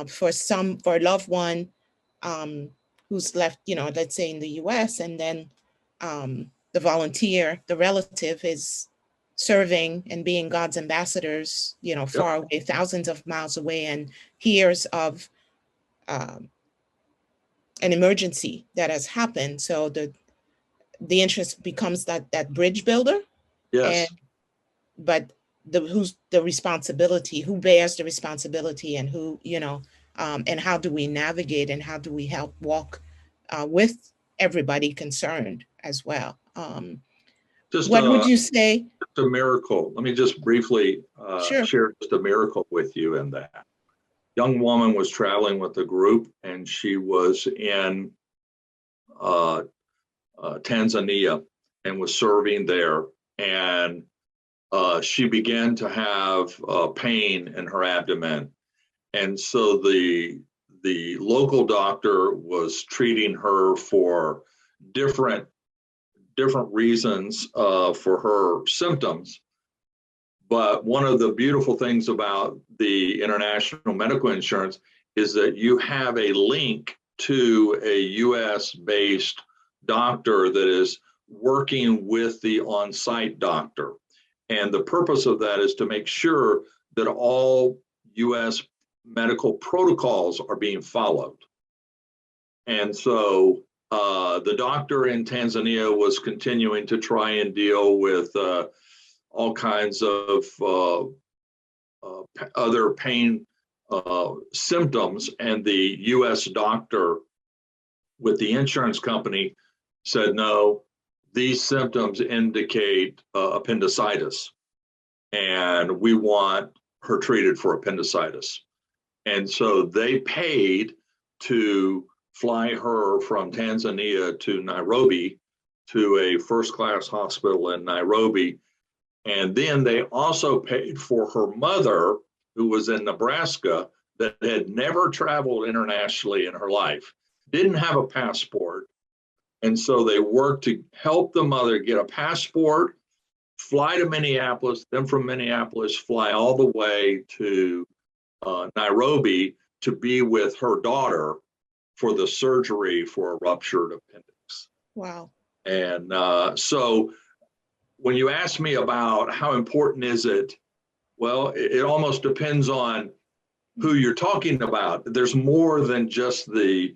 for a loved one who's left, let's say in the US, and then the volunteer, the relative is serving and being God's ambassadors, far away, thousands of miles away, and hears of an emergency that has happened. So the interest becomes that bridge builder. Yes. But who's the responsibility? Who bears the responsibility, and who, and how do we navigate, and how do we help walk with everybody concerned as well? What would you say? Just a miracle. Let me just briefly Sure. share just a miracle with you in that. Young woman was traveling with a group, and she was in Tanzania and was serving there. And she began to have pain in her abdomen. And so the local doctor was treating her for different reasons for her symptoms. But one of the beautiful things about the international medical insurance is that you have a link to a US based doctor that is working with the on-site doctor. And the purpose of that is to make sure that all US medical protocols are being followed. And so the doctor in Tanzania was continuing to try and deal with all kinds of other pain symptoms. And the US doctor with the insurance company said, no, these symptoms indicate appendicitis, and we want her treated for appendicitis. And so they paid to fly her from Tanzania to Nairobi, to a first-class hospital in Nairobi. And then they also paid for her mother, who was in Nebraska, that had never traveled internationally in her life, didn't have a passport. And so they worked to help the mother get a passport, fly to Minneapolis, then from Minneapolis, fly all the way to Nairobi to be with her daughter for the surgery for a ruptured appendix. Wow. And so when you ask me about how important is it, well, it almost depends on who you're talking about. There's more than just the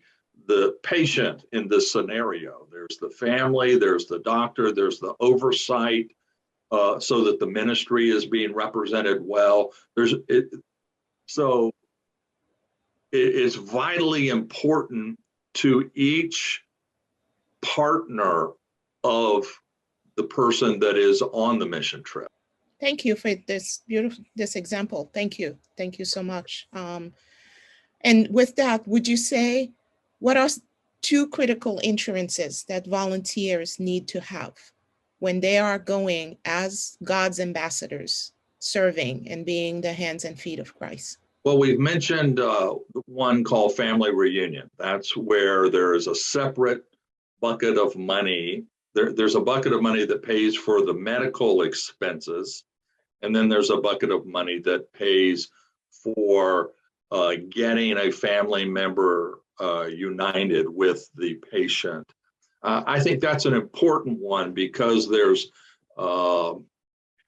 patient in this scenario. There's the family, there's the doctor, there's the oversight, so that the ministry is being represented well. So it is vitally important to each partner of the person that is on the mission trip. Thank you for this example. Thank you so much. And with that, would you say, what are two critical insurances that volunteers need to have when they are going as God's ambassadors, serving and being the hands and feet of Christ? Well, we've mentioned one called Family Reunion. That's where there is a separate bucket of money. There's a bucket of money that pays for the medical expenses, and then there's a bucket of money that pays for getting a family member united with the patient. I think that's an important one because there's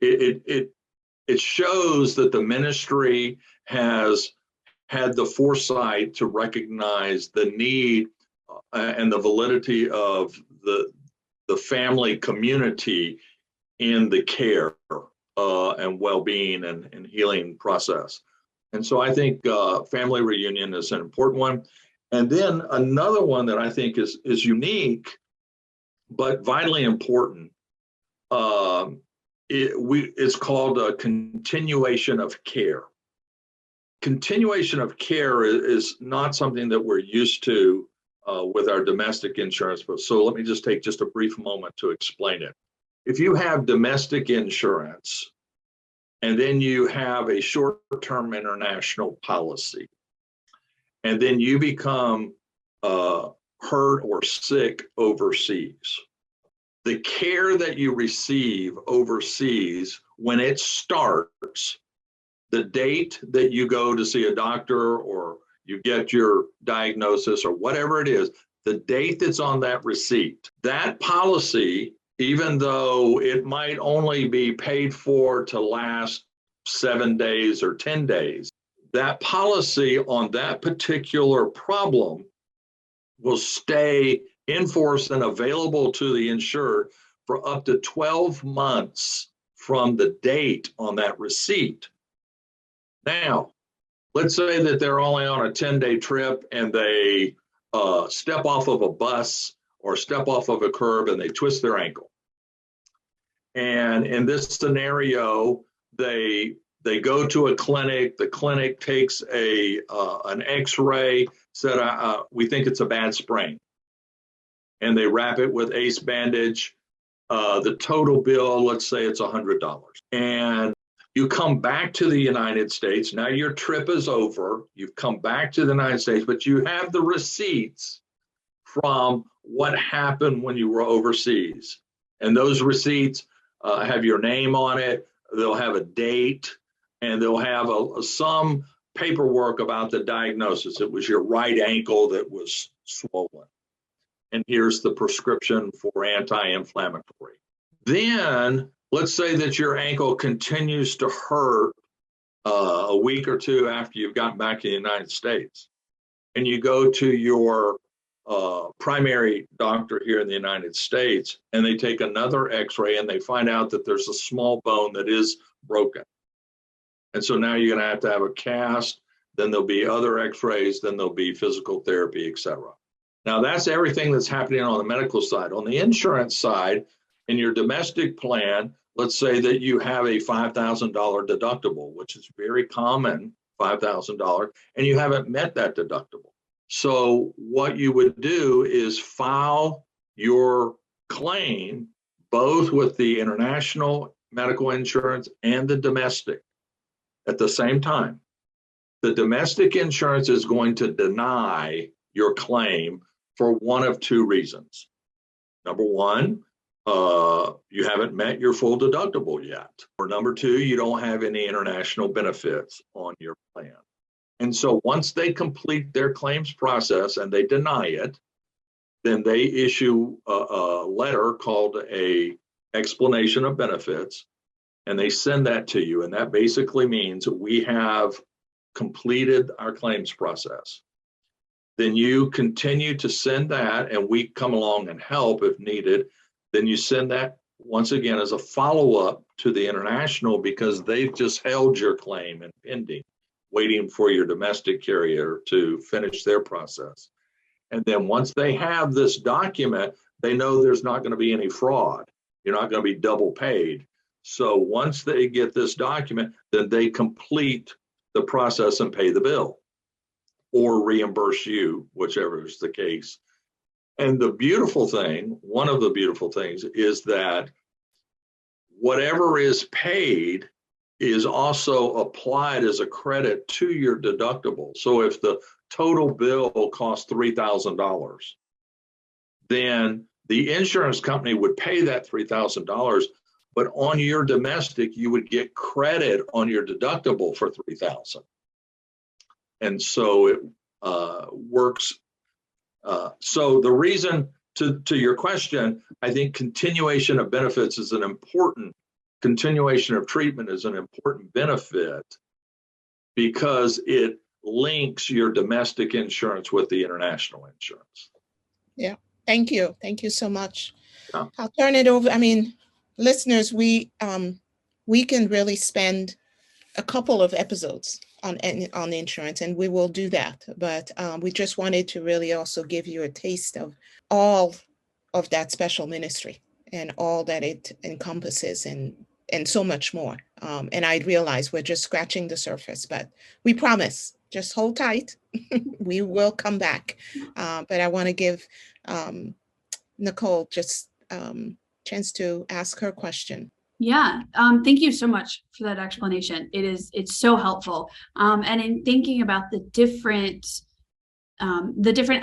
it shows that the ministry has had the foresight to recognize the need and the validity of the family community in the care and well-being and healing process. And so I think Family Reunion is an important one. And then another one that I think is unique, but vitally important, it's called a continuation of care. Continuation of care is not something that we're used to with our domestic insurance, but so let me just take just a brief moment to explain it. If you have domestic insurance and then you have a short-term international policy, and then you become hurt or sick overseas, the care that you receive overseas when it starts, the date that you go to see a doctor or you get your diagnosis or whatever it is, the date that's on that receipt, that policy even though it might only be paid for to last 7 days or 10 days, that policy on that particular problem will stay in force and available to the insured for up to 12 months from the date on that receipt. Now, let's say that they're only on a 10-day trip and they step off of a bus or step off of a curb and they twist their ankle. And in this scenario, they go to a clinic. The clinic takes an X-ray, said we think it's a bad sprain, and they wrap it with ACE bandage. The total bill, let's say it's $100, and you come back to the United States. Now your trip is over. You've come back to the United States, but you have the receipts from what happened when you were overseas, and those receipts have your name on it. They'll have a date, and they'll have some paperwork about the diagnosis. It was your right ankle that was swollen. And here's the prescription for anti-inflammatory. Then let's say that your ankle continues to hurt a week or two after you've gotten back to the United States. And you go to your primary doctor here in the United States, and they take another X-ray and they find out that there's a small bone that is broken. And so now you're going to have a cast, then there'll be other X-rays, then there'll be physical therapy, etc. Now that's everything that's happening on the medical side. On the insurance side, in your domestic plan, let's say that you have a $5,000 deductible, which is very common, $5,000, and you haven't met that deductible. So what you would do is file your claim both with the international medical insurance and the domestic at the same time. The domestic insurance is going to deny your claim for one of two reasons. Number one, you haven't met your full deductible yet. Or number two, you don't have any international benefits on your plan. And so once they complete their claims process and they deny it, then they issue a letter called a explanation of benefits, and they send that to you. And that basically means we have completed our claims process. Then you continue to send that, and we come along and help if needed. Then you send that once again as a follow-up to the international, because they've just held your claim and pending, waiting for your domestic carrier to finish their process. And then once they have this document, they know there's not going to be any fraud. You're not going to be double paid. So once they get this document, then they complete the process and pay the bill or reimburse you, whichever is the case. And the beautiful thing, one of the beautiful things, is that whatever is paid is also applied as a credit to your deductible. So if the total bill costs $3,000, then the insurance company would pay that $3,000, but on your domestic, you would get credit on your deductible for $3,000. And so it works. So the reason, to your question, I think continuation of benefits is an important, continuation of treatment is an important benefit because it links your domestic insurance with the international insurance. Yeah, thank you. Thank you so much. Yeah. I'll turn it over. I mean, listeners, we can really spend a couple of episodes on the insurance, and we will do that. But we just wanted to really also give you a taste of all of that special ministry and all that it encompasses, and so much more. And I realize we're just scratching the surface, but we promise, just hold tight. We will come back. But I want to give Nicole just chance to ask her question. Yeah, thank you so much for that explanation. It's so helpful. And in thinking about the different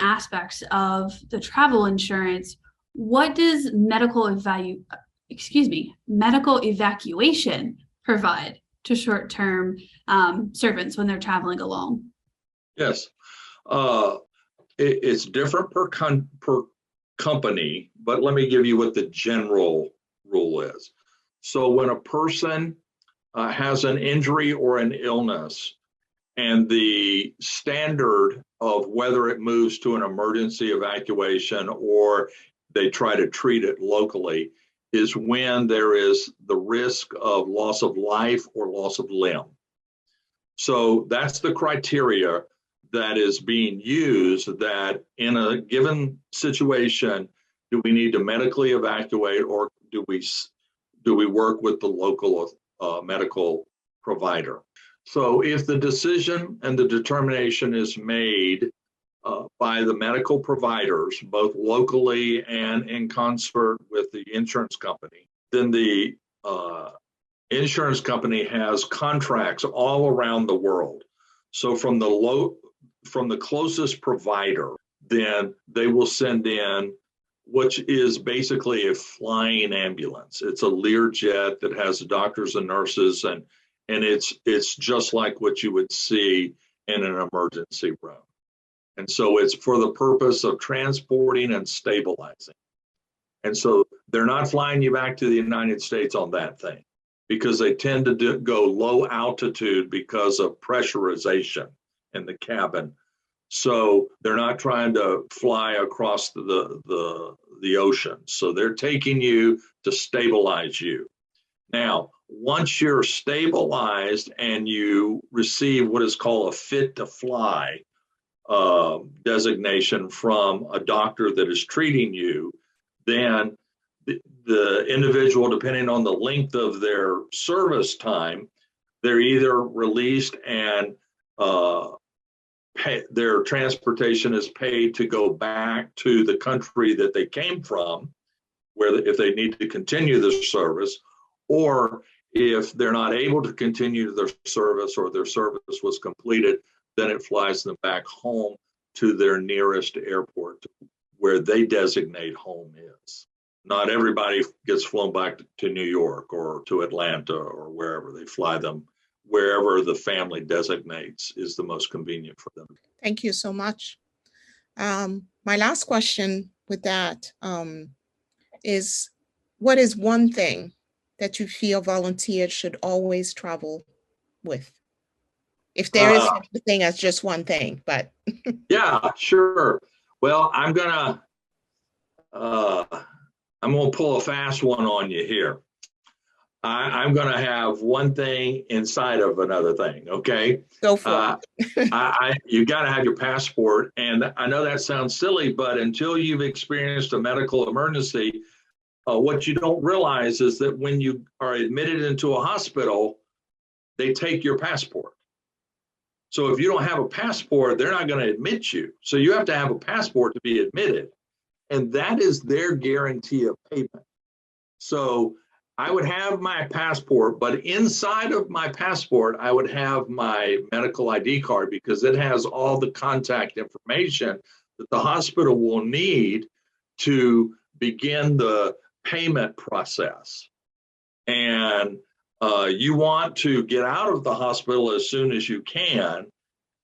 aspects of the travel insurance, what does medical evacuation provide to short-term servants when they're traveling alone? Yes, it's different per company, but let me give you what the general rule is. So when a person has an injury or an illness, and the standard of whether it moves to an emergency evacuation or they try to treat it locally is when there is the risk of loss of life or loss of limb. So that's the criteria that is being used, that in a given situation, do we need to medically evacuate, or do we work with the local medical provider? So if the decision and the determination is made by the medical providers, both locally and in concert with the insurance company, then the insurance company has contracts all around the world. So from the closest provider, then they will send in, which is basically a flying ambulance. It's a Learjet that has doctors and nurses, and it's just like what you would see in an emergency room. And so it's for the purpose of transporting and stabilizing. And so they're not flying you back to the United States on that thing, because they tend to go low altitude because of pressurization in the cabin. So they're not trying to fly across the ocean. So they're taking you to stabilize you. Now, once you're stabilized and you receive what is called a fit to fly designation from a doctor that is treating you, then the individual, depending on the length of their service time, they're either released and their transportation is paid to go back to the country that they came from, if they need to continue the service, or if they're not able to continue their service or their service was completed, then it flies them back home to their nearest airport where they designate home is. Not everybody gets flown back to New York or to Atlanta or wherever. They fly them wherever the family designates is the most convenient for them. Thank you so much. My last question with that is, what is one thing that you feel volunteers should always travel with? If there is such a thing as just one thing, but. Yeah, sure. Well, I'm gonna pull a fast one on you here. I'm gonna have one thing inside of another thing, okay? Go for it. You gotta have your passport, and I know that sounds silly, but until you've experienced a medical emergency, what you don't realize is that when you are admitted into a hospital, they take your passport. So if you don't have a passport, they're not going to admit you. So you have to have a passport to be admitted. And that is their guarantee of payment. So I would have my passport, but inside of my passport, I would have my medical ID card, because it has all the contact information that the hospital will need to begin the payment process. And you want to get out of the hospital as soon as you can.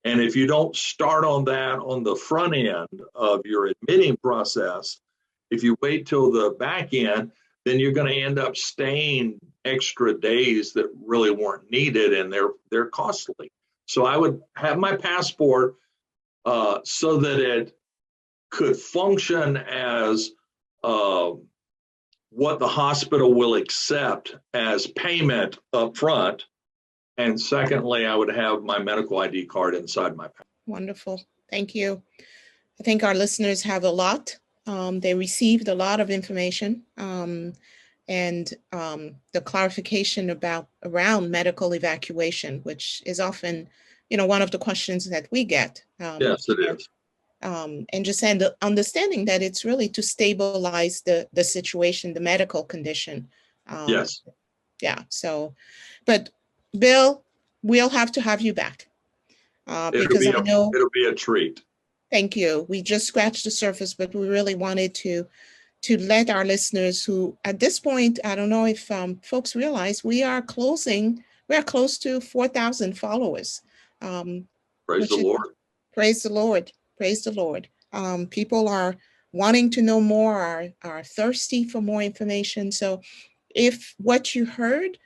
And if you don't start on that on the front end of your admitting process, if you wait till the back end, then you're going to end up staying extra days that really weren't needed, and they're costly. So I would have my passport so that it could function as what the hospital will accept as payment up front. And secondly, I would have my medical ID card inside my passport. Wonderful. Thank you. I think our listeners have a lot. They received a lot of information, and the clarification around medical evacuation, which is often, one of the questions that we get. Yes, it is. And just understanding that it's really to stabilize the situation, the medical condition. Yes. Yeah. So, but Bill, we'll have to have you back because I know it'll be a treat. Thank you. We just scratched the surface, but we really wanted to let our listeners, who at this point, I don't know if folks realize, we are close to 4,000 followers. Praise the Lord. Praise the Lord. Praise the Lord. People are wanting to know more, are thirsty for more information. So if what you heard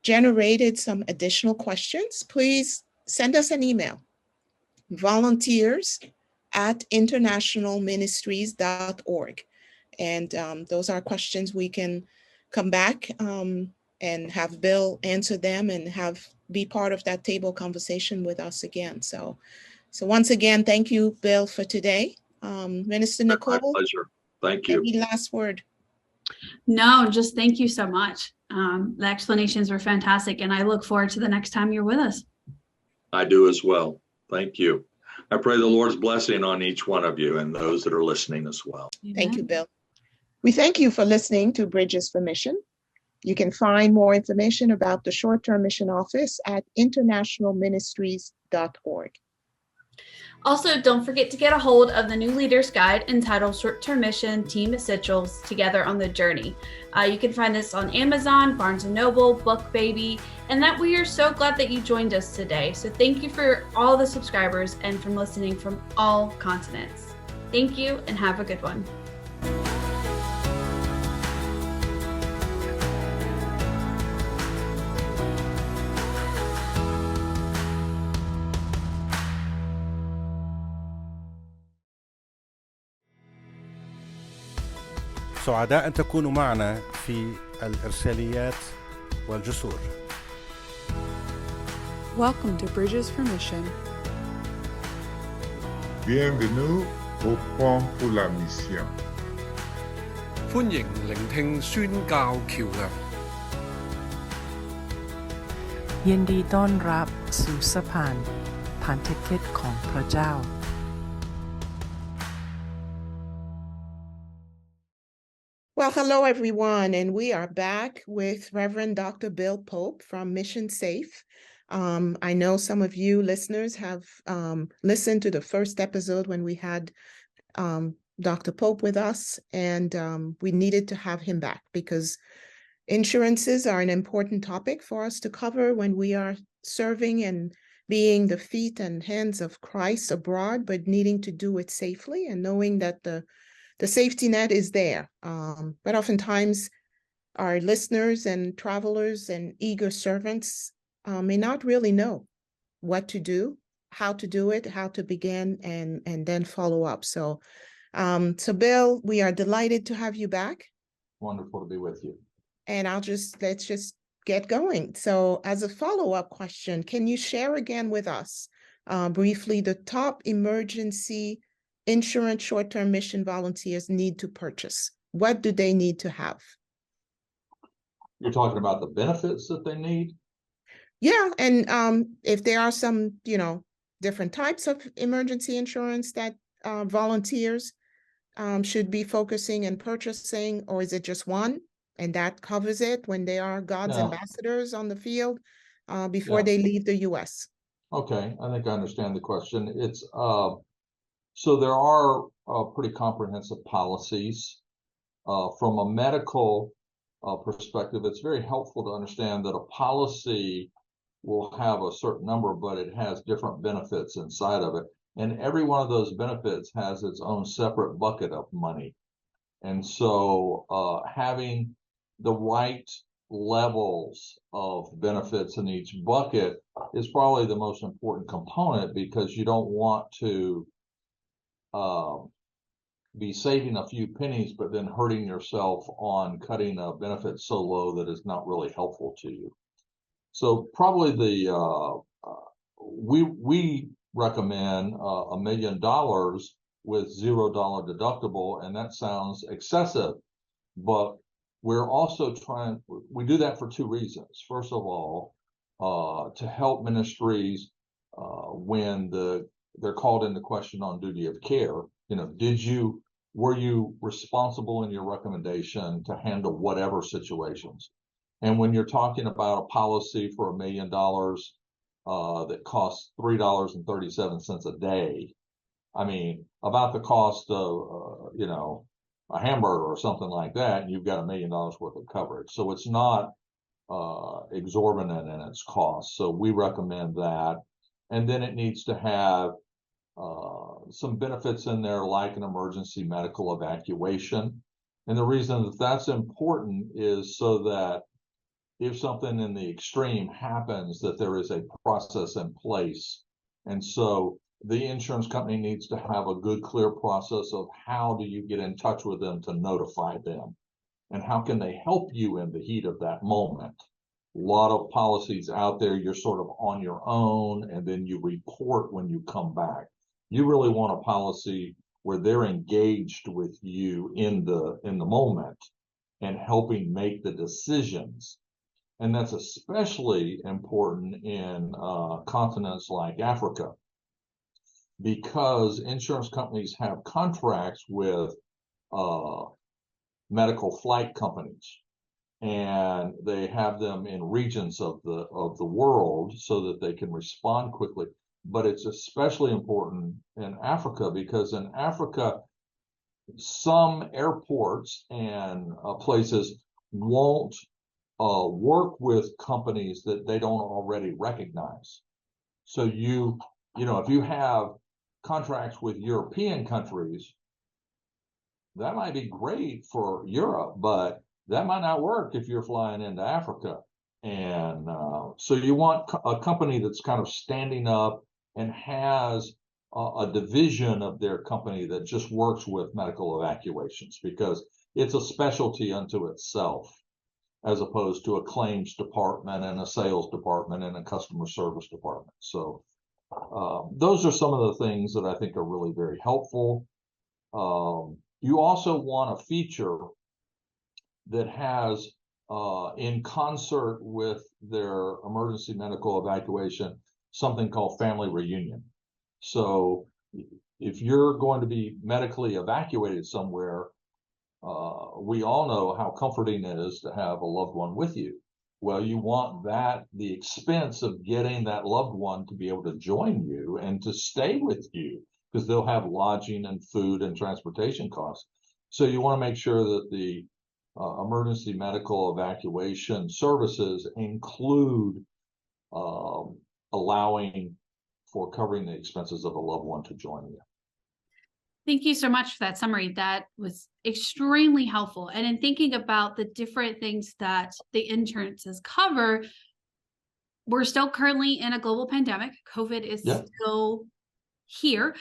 generated some additional questions, please send us an email, volunteers@internationalministries.org. And those are questions we can come back and have Bill answer them and be part of that table conversation with us again. So once again, thank you, Bill, for today. Minister Nicole. My pleasure. Thank you. Any last word? No, just thank you so much. The explanations were fantastic, and I look forward to the next time you're with us. I do as well. Thank you. I pray the Lord's blessing on each one of you and those that are listening as well. Thank you, Bill. We thank you for listening to Bridges for Mission. You can find more information about the Short-Term Mission Office at internationalministries.org. Also, don't forget to get a hold of the new Leaders Guide entitled Short-Term Mission Team Essentials Together on the Journey. You can find this on Amazon, Barnes & Noble, BookBaby, and that we are so glad that you joined us today. So thank you for all the subscribers and from listening from all continents. Thank you and have a good one. سعداء أن تكونوا معنا في الإرساليات والجسور. Welcome to Bridges for Mission. Bienvenue au Pont pour la Mission. 歡迎聆聽宣教橋梁。ยินดีต้อนรับสู่สะพานพันธกิจของพระเจ้า Well, hello, everyone, and we are back with Reverend Dr. Bill Pope from Mission Safe. I know some of you listeners have listened to the first episode when we had Dr. Pope with us, and we needed to have him back because insurances are an important topic for us to cover when we are serving and being the feet and hands of Christ abroad, but needing to do it safely and knowing that the safety net is there. But oftentimes our listeners and travelers and eager servants may not really know what to do, how to do it, how to begin, and then follow up. So Bill, we are delighted to have you back. Wonderful to be with you. And let's just get going. So as a follow-up question, can you share again with us briefly the top emergency insurance short-term mission volunteers need to purchase? What do they need to have? You're talking about the benefits that they need? Yeah, and if there are some, different types of emergency insurance that volunteers should be focusing and purchasing, or is it just one and that covers it when they are God's ambassadors on the field before they leave the U.S.? Okay, I think I understand the question. It's so there are pretty comprehensive policies. From a medical perspective, it's very helpful to understand that a policy will have a certain number, but it has different benefits inside of it. And every one of those benefits has its own separate bucket of money. And so having the right levels of benefits in each bucket is probably the most important component, because you don't want to be saving a few pennies, but then hurting yourself on cutting a benefit so low that is not really helpful to you. So probably we recommend $1 million with $0 deductible, and that sounds excessive, but we're also we do that for two reasons. First of all, to help ministries when they're called into question on duty of care. Were you responsible in your recommendation to handle whatever situations? And when you're talking about a policy for $1 million that costs $3.37 a day, I mean, about the cost of, a hamburger or something like that, and you've got $1 million worth of coverage. So it's not exorbitant in its cost. So we recommend that. And then it needs to have some benefits in there like an emergency medical evacuation. And the reason that that's important is so that if something in the extreme happens, that there is a process in place. And so the insurance company needs to have a good, clear process of how do you get in touch with them to notify them, and how can they help you in the heat of that moment. A lot of policies out there, you're sort of on your own, and then you report when you come back. You really want a policy where they're engaged with you in the moment and helping make the decisions. And that's especially important in continents like Africa, because insurance companies have contracts with medical flight companies, and they have them in regions of the world so that they can respond quickly. But it's especially important in Africa, because in Africa, some airports and places won't work with companies that they don't already recognize. So you know, if you have contracts with European countries, that might be great for Europe, but that might not work if you're flying into Africa. And so you want a company that's kind of standing up and has a division of their company that just works with medical evacuations, because it's a specialty unto itself, as opposed to a claims department and a sales department and a customer service department. So those are some of the things that I think are really very helpful. You also want a feature that has, in concert with their emergency medical evacuation, something called family reunion. So if you're going to be medically evacuated somewhere, we all know how comforting it is to have a loved one with you. Well, you want the expense of getting that loved one to be able to join you and to stay with you, because they'll have lodging and food and transportation costs. So you want to make sure that the emergency medical evacuation services include allowing for covering the expenses of a loved one to join you. Thank you so much for that summary. That was extremely helpful. And in thinking about the different things that the insurances cover, we're still currently in a global pandemic. COVID is still here.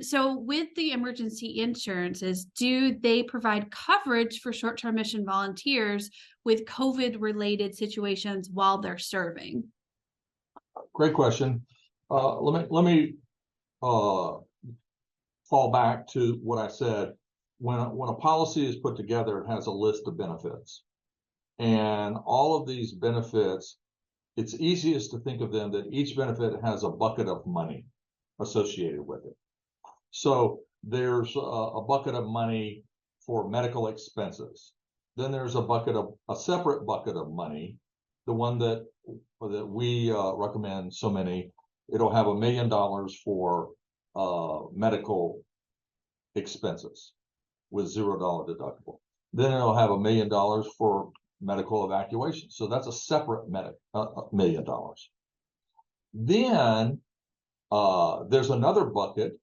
So with the emergency insurances, do they provide coverage for short-term mission volunteers with COVID-related situations while they're serving? Great question. Let me fall back to what I said. When a policy is put together, it has a list of benefits, and all of these benefits, it's easiest to think of them that each benefit has a bucket of money associated with it. So there's a bucket of money for medical expenses. Then there's a separate bucket of money, the one that we recommend so many. It'll have $1 million for medical expenses with $0 deductible. Then it'll have $1 million for medical evacuation. So that's a separate $1 million. Then there's another bucket,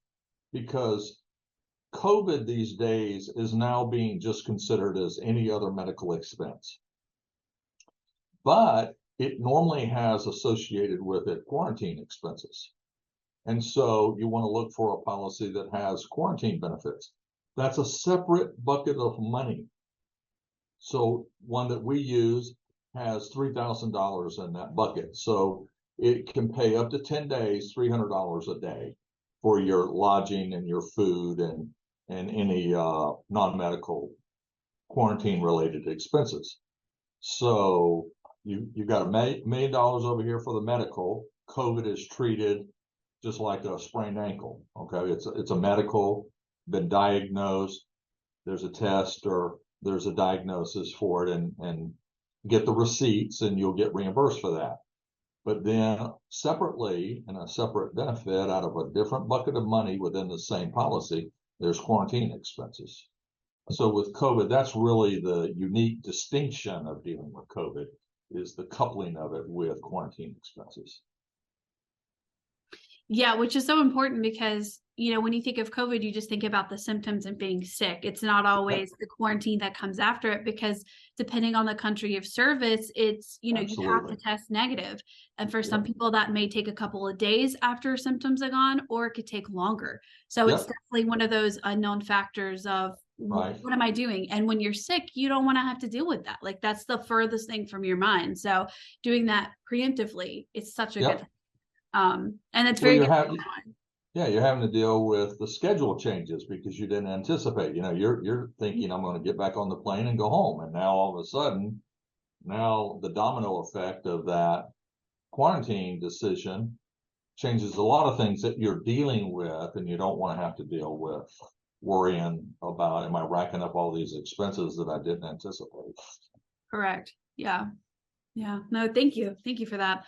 because COVID these days is now being just considered as any other medical expense. But it normally has associated with it quarantine expenses. And so you want to look for a policy that has quarantine benefits. That's a separate bucket of money. So one that we use has $3,000 in that bucket. So it can pay up to 10 days, $300 a day for your lodging and your food and any non-medical quarantine related expenses. So you've got $1 million over here for the medical. COVID is treated just like a sprained ankle. Okay, it's a medical, been diagnosed, there's a test or there's a diagnosis for it, and get the receipts and you'll get reimbursed for that. But then separately, in a separate benefit out of a different bucket of money within the same policy, there's quarantine expenses. So with COVID, that's really the unique distinction of dealing with COVID, is the coupling of it with quarantine expenses. Yeah, which is so important because, when you think of COVID, you just think about the symptoms and being sick. It's not always the quarantine that comes after it, because depending on the country of service, it's, you have to Absolutely. test negative. And for some people, that may take a couple of days after symptoms are gone, or it could take longer. So it's definitely one of those unknown factors of Right. what am I doing? And when you're sick, you don't want to have to deal with that. Like, that's the furthest thing from your mind. So doing that preemptively, it's such a good thing. And it's very you're having to deal with the schedule changes because you didn't anticipate. You're thinking I'm going to get back on the plane and go home, and now all of a sudden, now the domino effect of that quarantine decision changes a lot of things that you're dealing with, and you don't want to have to deal with worrying about, am I racking up all these expenses that I didn't anticipate? Correct. Yeah. Yeah. No, thank you. Thank you for that.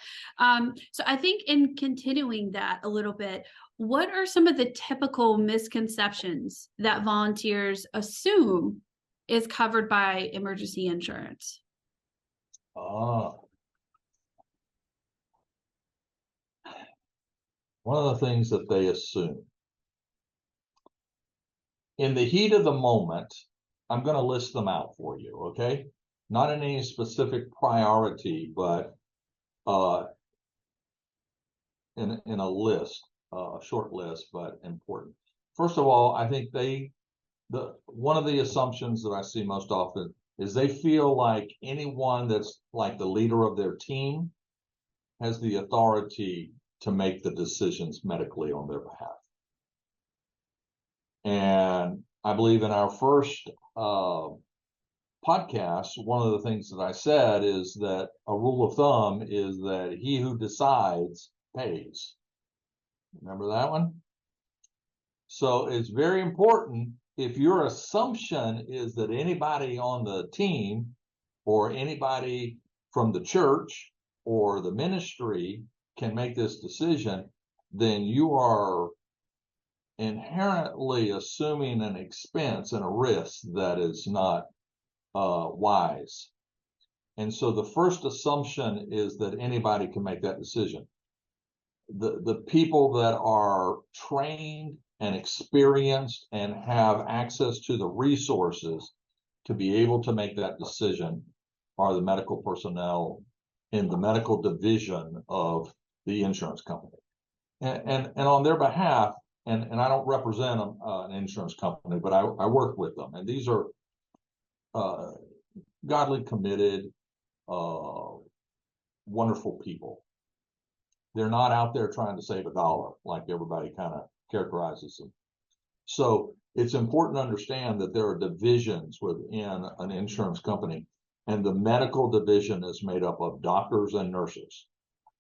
So I think in continuing that a little bit, what are some of the typical misconceptions that volunteers assume is covered by emergency insurance? One of the things that they assume. In the heat of the moment, I'm going to list them out for you, okay? Not in any specific priority, but in a list, a short list, but important. First of all, I think one of the assumptions that I see most often is they feel like anyone that's like the leader of their team has the authority to make the decisions medically on their behalf. And I believe in our first podcast, one of the things that I said is that a rule of thumb is that he who decides pays. Remember that one? So it's very important, if your assumption is that anybody on the team or anybody from the church or the ministry can make this decision, then you are inherently assuming an expense and a risk that is not wise. And so the first assumption is that anybody can make that decision. The people that are trained and experienced and have access to the resources to be able to make that decision are the medical personnel in the medical division of the insurance company. And on their behalf, and I don't represent an insurance company, but I work with them. And these are godly, committed, wonderful people. They're not out there trying to save a dollar like everybody kind of characterizes them. So it's important to understand that there are divisions within an insurance company, and the medical division is made up of doctors and nurses.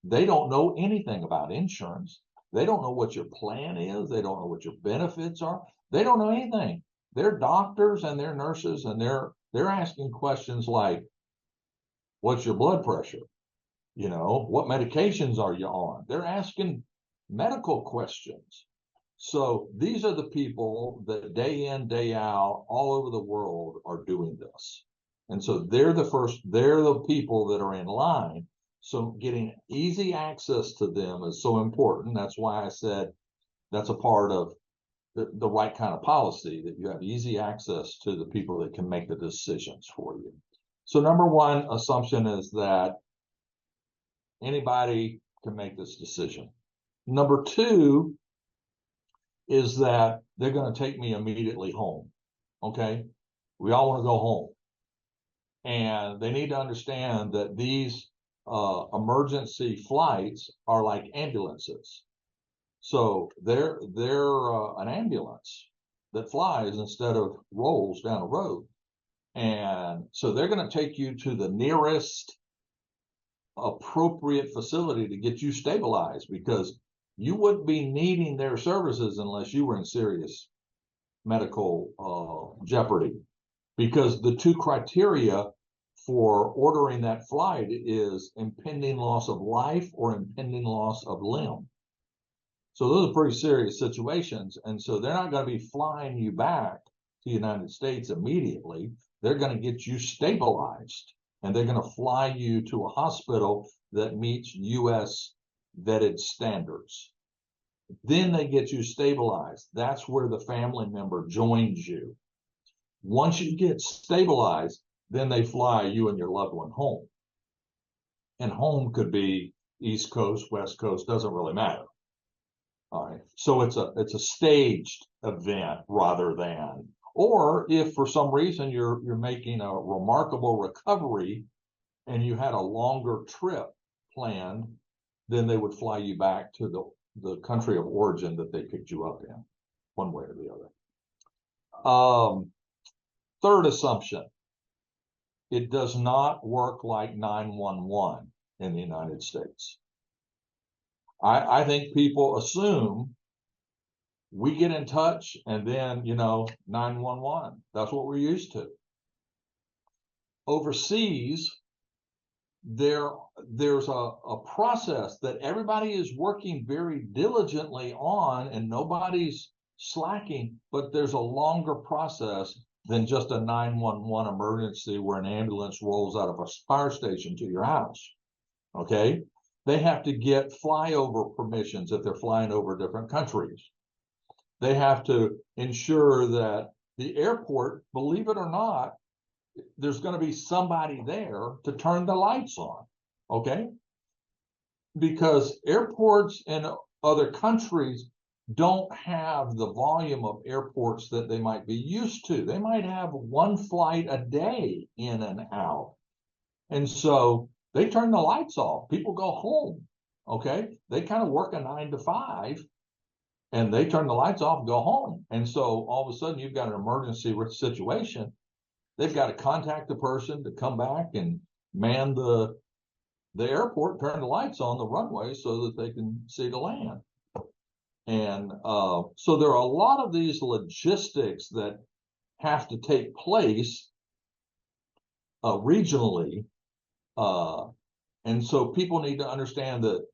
They don't know anything about insurance. They don't know what your plan is. They don't know what your benefits are. They don't know anything. They're doctors and they're nurses, and they're asking questions like, what's your blood pressure? What medications are you on? They're asking medical questions. So these are the people that day in, day out, all over the world are doing this. And so they're the people that are in line. So getting easy access to them is so important. That's why I said that's a part of the right kind of policy, that you have easy access to the people that can make the decisions for you. So number one assumption is that anybody can make this decision. Number two is that they're going to take me immediately home. Okay? We all want to go home. And they need to understand that these emergency flights are like ambulances. So they're an ambulance that flies instead of rolls down a road. And so they're going to take you to the nearest appropriate facility to get you stabilized, because you wouldn't be needing their services unless you were in serious medical jeopardy. Because the two criteria for ordering that flight is impending loss of life or impending loss of limb. So those are pretty serious situations. And so they're not going to be flying you back to the United States immediately. They're going to get you stabilized, and they're going to fly you to a hospital that meets U.S. vetted standards. Then they get you stabilized. That's where the family member joins you. Once you get stabilized, then they fly you and your loved one home. And home could be East Coast, West Coast, doesn't really matter. All right. So it's a staged event rather than, or if for some reason you're making a remarkable recovery and you had a longer trip planned, then they would fly you back to the country of origin that they picked you up in, one way or the other. Third assumption, it does not work like 911 in the United States. I think people assume we get in touch and then, 911, that's what we're used to. Overseas, there's a process that everybody is working very diligently on and nobody's slacking, but there's a longer process than just a 911 emergency where an ambulance rolls out of a fire station to your house. Okay? They have to get flyover permissions if they're flying over different countries. They have to ensure that the airport, believe it or not, there's going to be somebody there to turn the lights on. Okay? Because airports in other countries don't have the volume of airports that they might be used to. They might have one flight a day in and out. And so they turn the lights off. People go home. Okay? They kind of work a 9 to 5 and they turn the lights off and go home. And so all of a sudden you've got an emergency situation. They've got to contact the person to come back and man the airport, turn the lights on the runway so that they can see the land. And so there are a lot of these logistics that have to take place regionally. And so people need to understand that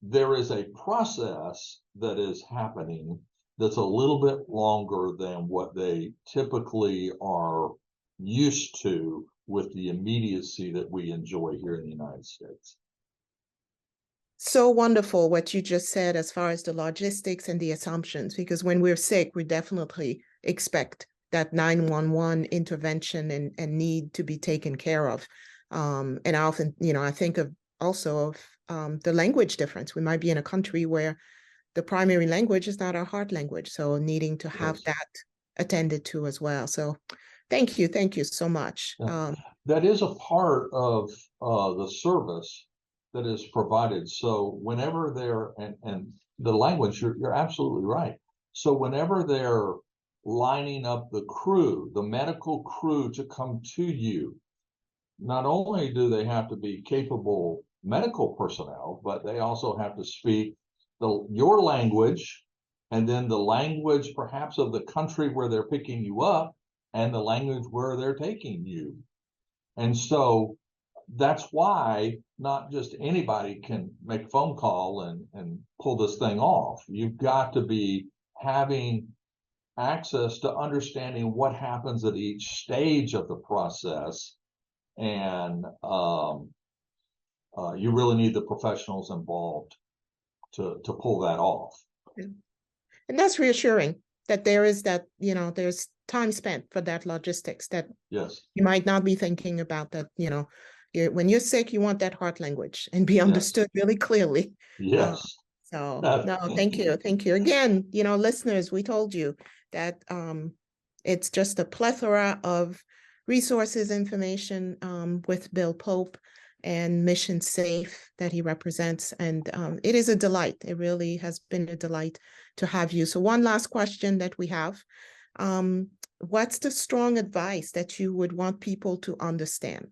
there is a process that is happening that's a little bit longer than what they typically are used to with the immediacy that we enjoy here in the United States. So wonderful what you just said as far as the logistics and the assumptions, because when we're sick, we definitely expect that 911 intervention and need to be taken care of. And I often, I think of also of the language difference. We might be in a country where the primary language is not our heart language, so needing to have that attended to as well. So thank you so much. That is a part of the service that is provided. So whenever they're, and the language, you're absolutely right. So whenever they're lining up the crew, the medical crew to come to you, not only do they have to be capable medical personnel, but they also have to speak your language and then the language perhaps of the country where they're picking you up and the language where they're taking you. And so that's why not just anybody can make a phone call and pull this thing off. You've got to be having access to understanding what happens at each stage of the process. And you really need the professionals involved to pull that off. And that's reassuring that there is that, there's time spent for that logistics that you might not be thinking about that, when you're sick, you want that heart language and be understood really clearly. So no, thank you. Thank you. Again, listeners, we told you that it's just a plethora of resources, information with Bill Pope and Mission Safe that he represents. And it is a delight. It really has been a delight to have you. So one last question that we have. What's the strong advice that you would want people to understand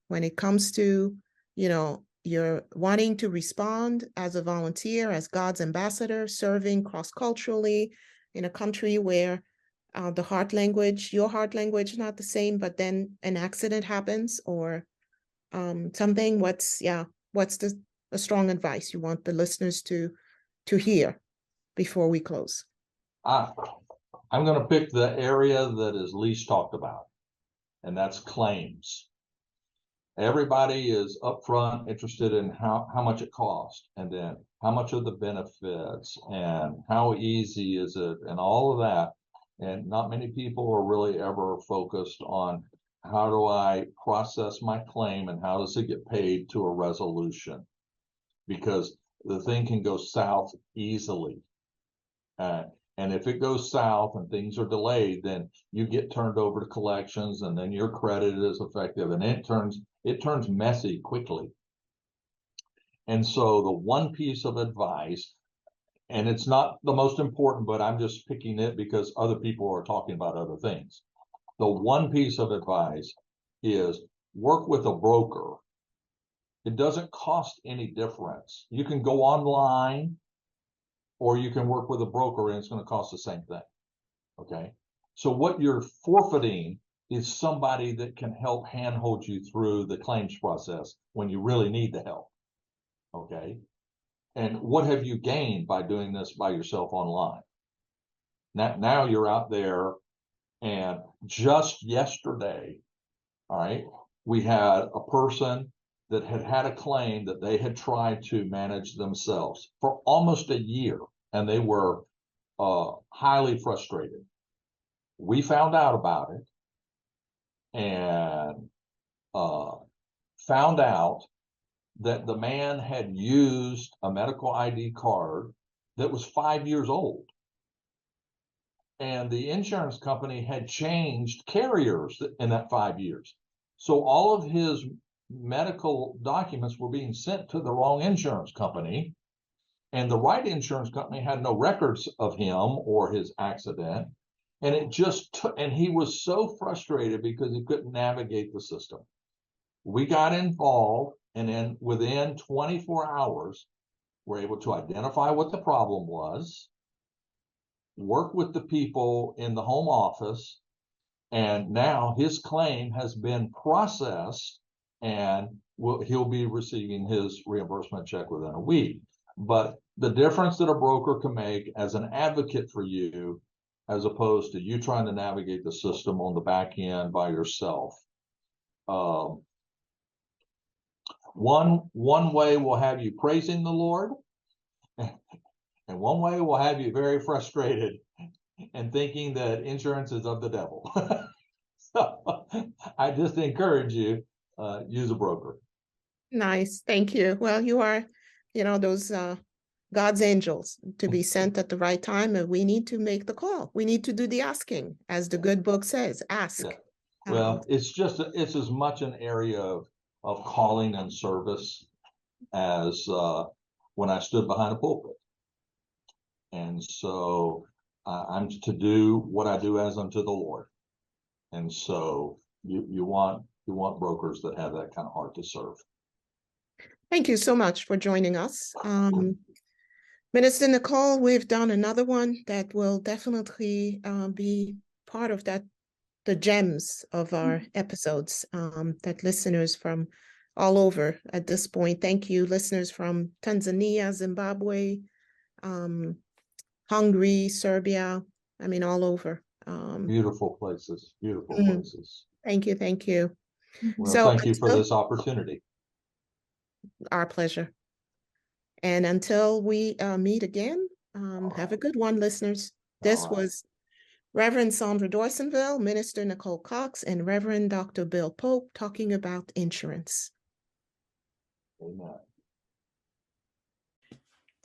when it comes to, you're wanting to respond as a volunteer, as God's ambassador, serving cross-culturally in a country where your heart language is not the same, but then an accident happens or something? What's the strong advice you want the listeners to hear before we close? I'm going to pick the area that is least talked about, and that's claims. everybody is upfront interested in how much it costs, and then how much are the benefits, and how easy is it, and all of that. And not many people are really ever focused on how do I process my claim and how does it get paid to a resolution, because the thing can go south easily. And if it goes south and things are delayed, then you get turned over to collections, and then your credit is effective, and it turns messy quickly. And so the one piece of advice, and it's not the most important, but I'm just picking it because other people are talking about other things. The one piece of advice is work with a broker. It doesn't cost any difference. You can go online, or you can work with a broker, and it's going to cost the same thing. Okay. So what you're forfeiting is somebody that can help handhold you through the claims process when you really need the help. Okay. And what have you gained by doing this by yourself online? Now you're out there, and just yesterday, all right, we had a person that had a claim that they had tried to manage themselves for almost a year, and they were highly frustrated. We found out about it, and found out that the man had used a medical ID card that was 5 years old. And the insurance company had changed carriers in that 5 years. So all of his medical documents were being sent to the wrong insurance company, and the right insurance company had no records of him or his accident. And it just took, and he was so frustrated because he couldn't navigate the system. We got involved, and then within 24 hours, we're able to identify what the problem was, work with the people in the home office, and now his claim has been processed, and he'll be receiving his reimbursement check within a week. But the difference that a broker can make as an advocate for you, as opposed to you trying to navigate the system on the back end by yourself. One way will have you praising the Lord, and one way will have you very frustrated and thinking that insurance is of the devil. So I just encourage you, use a broker. Nice. Thank you. Well, you are, those God's angels to be sent at the right time, and we need to make the call. We need to do the asking, as the good book says, ask. Yeah. Well, it's as much an area of calling and service as when I stood behind a pulpit. And so I'm to do what I do as unto the Lord. And so you want brokers that have that kind of heart to serve. Thank you so much for joining us. Minister Nicole, we've done another one that will definitely be part of the gems of our episodes that listeners from all over at this point. Thank you, listeners from Tanzania, Zimbabwe, Hungary, Serbia, all over. Beautiful places, beautiful places. Thank you, thank you. Well, thank you for this opportunity. Our pleasure. And until we meet again, have a good one, listeners. This was Reverend Sandra Dorsonville, Minister Nicole Cox, and Reverend Dr. Bill Pope talking about insurance. Amen.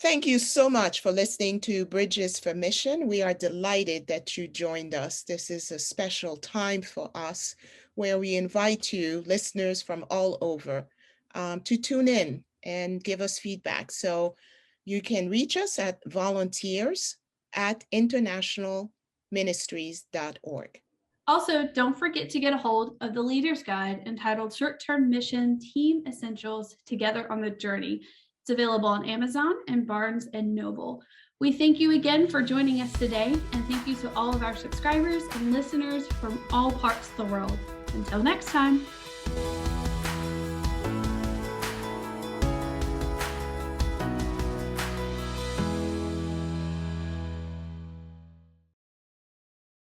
Thank you so much for listening to Bridges for Mission. We are delighted that you joined us. This is a special time for us where we invite you, listeners from all over, to tune in and give us feedback. So you can reach us at volunteers@internationalministries.org. Also, don't forget to get a hold of the Leader's Guide entitled Short-Term Mission Team Essentials Together on the Journey. It's available on Amazon and Barnes & Noble. We thank you again for joining us today, and thank you to all of our subscribers and listeners from all parts of the world. Until next time.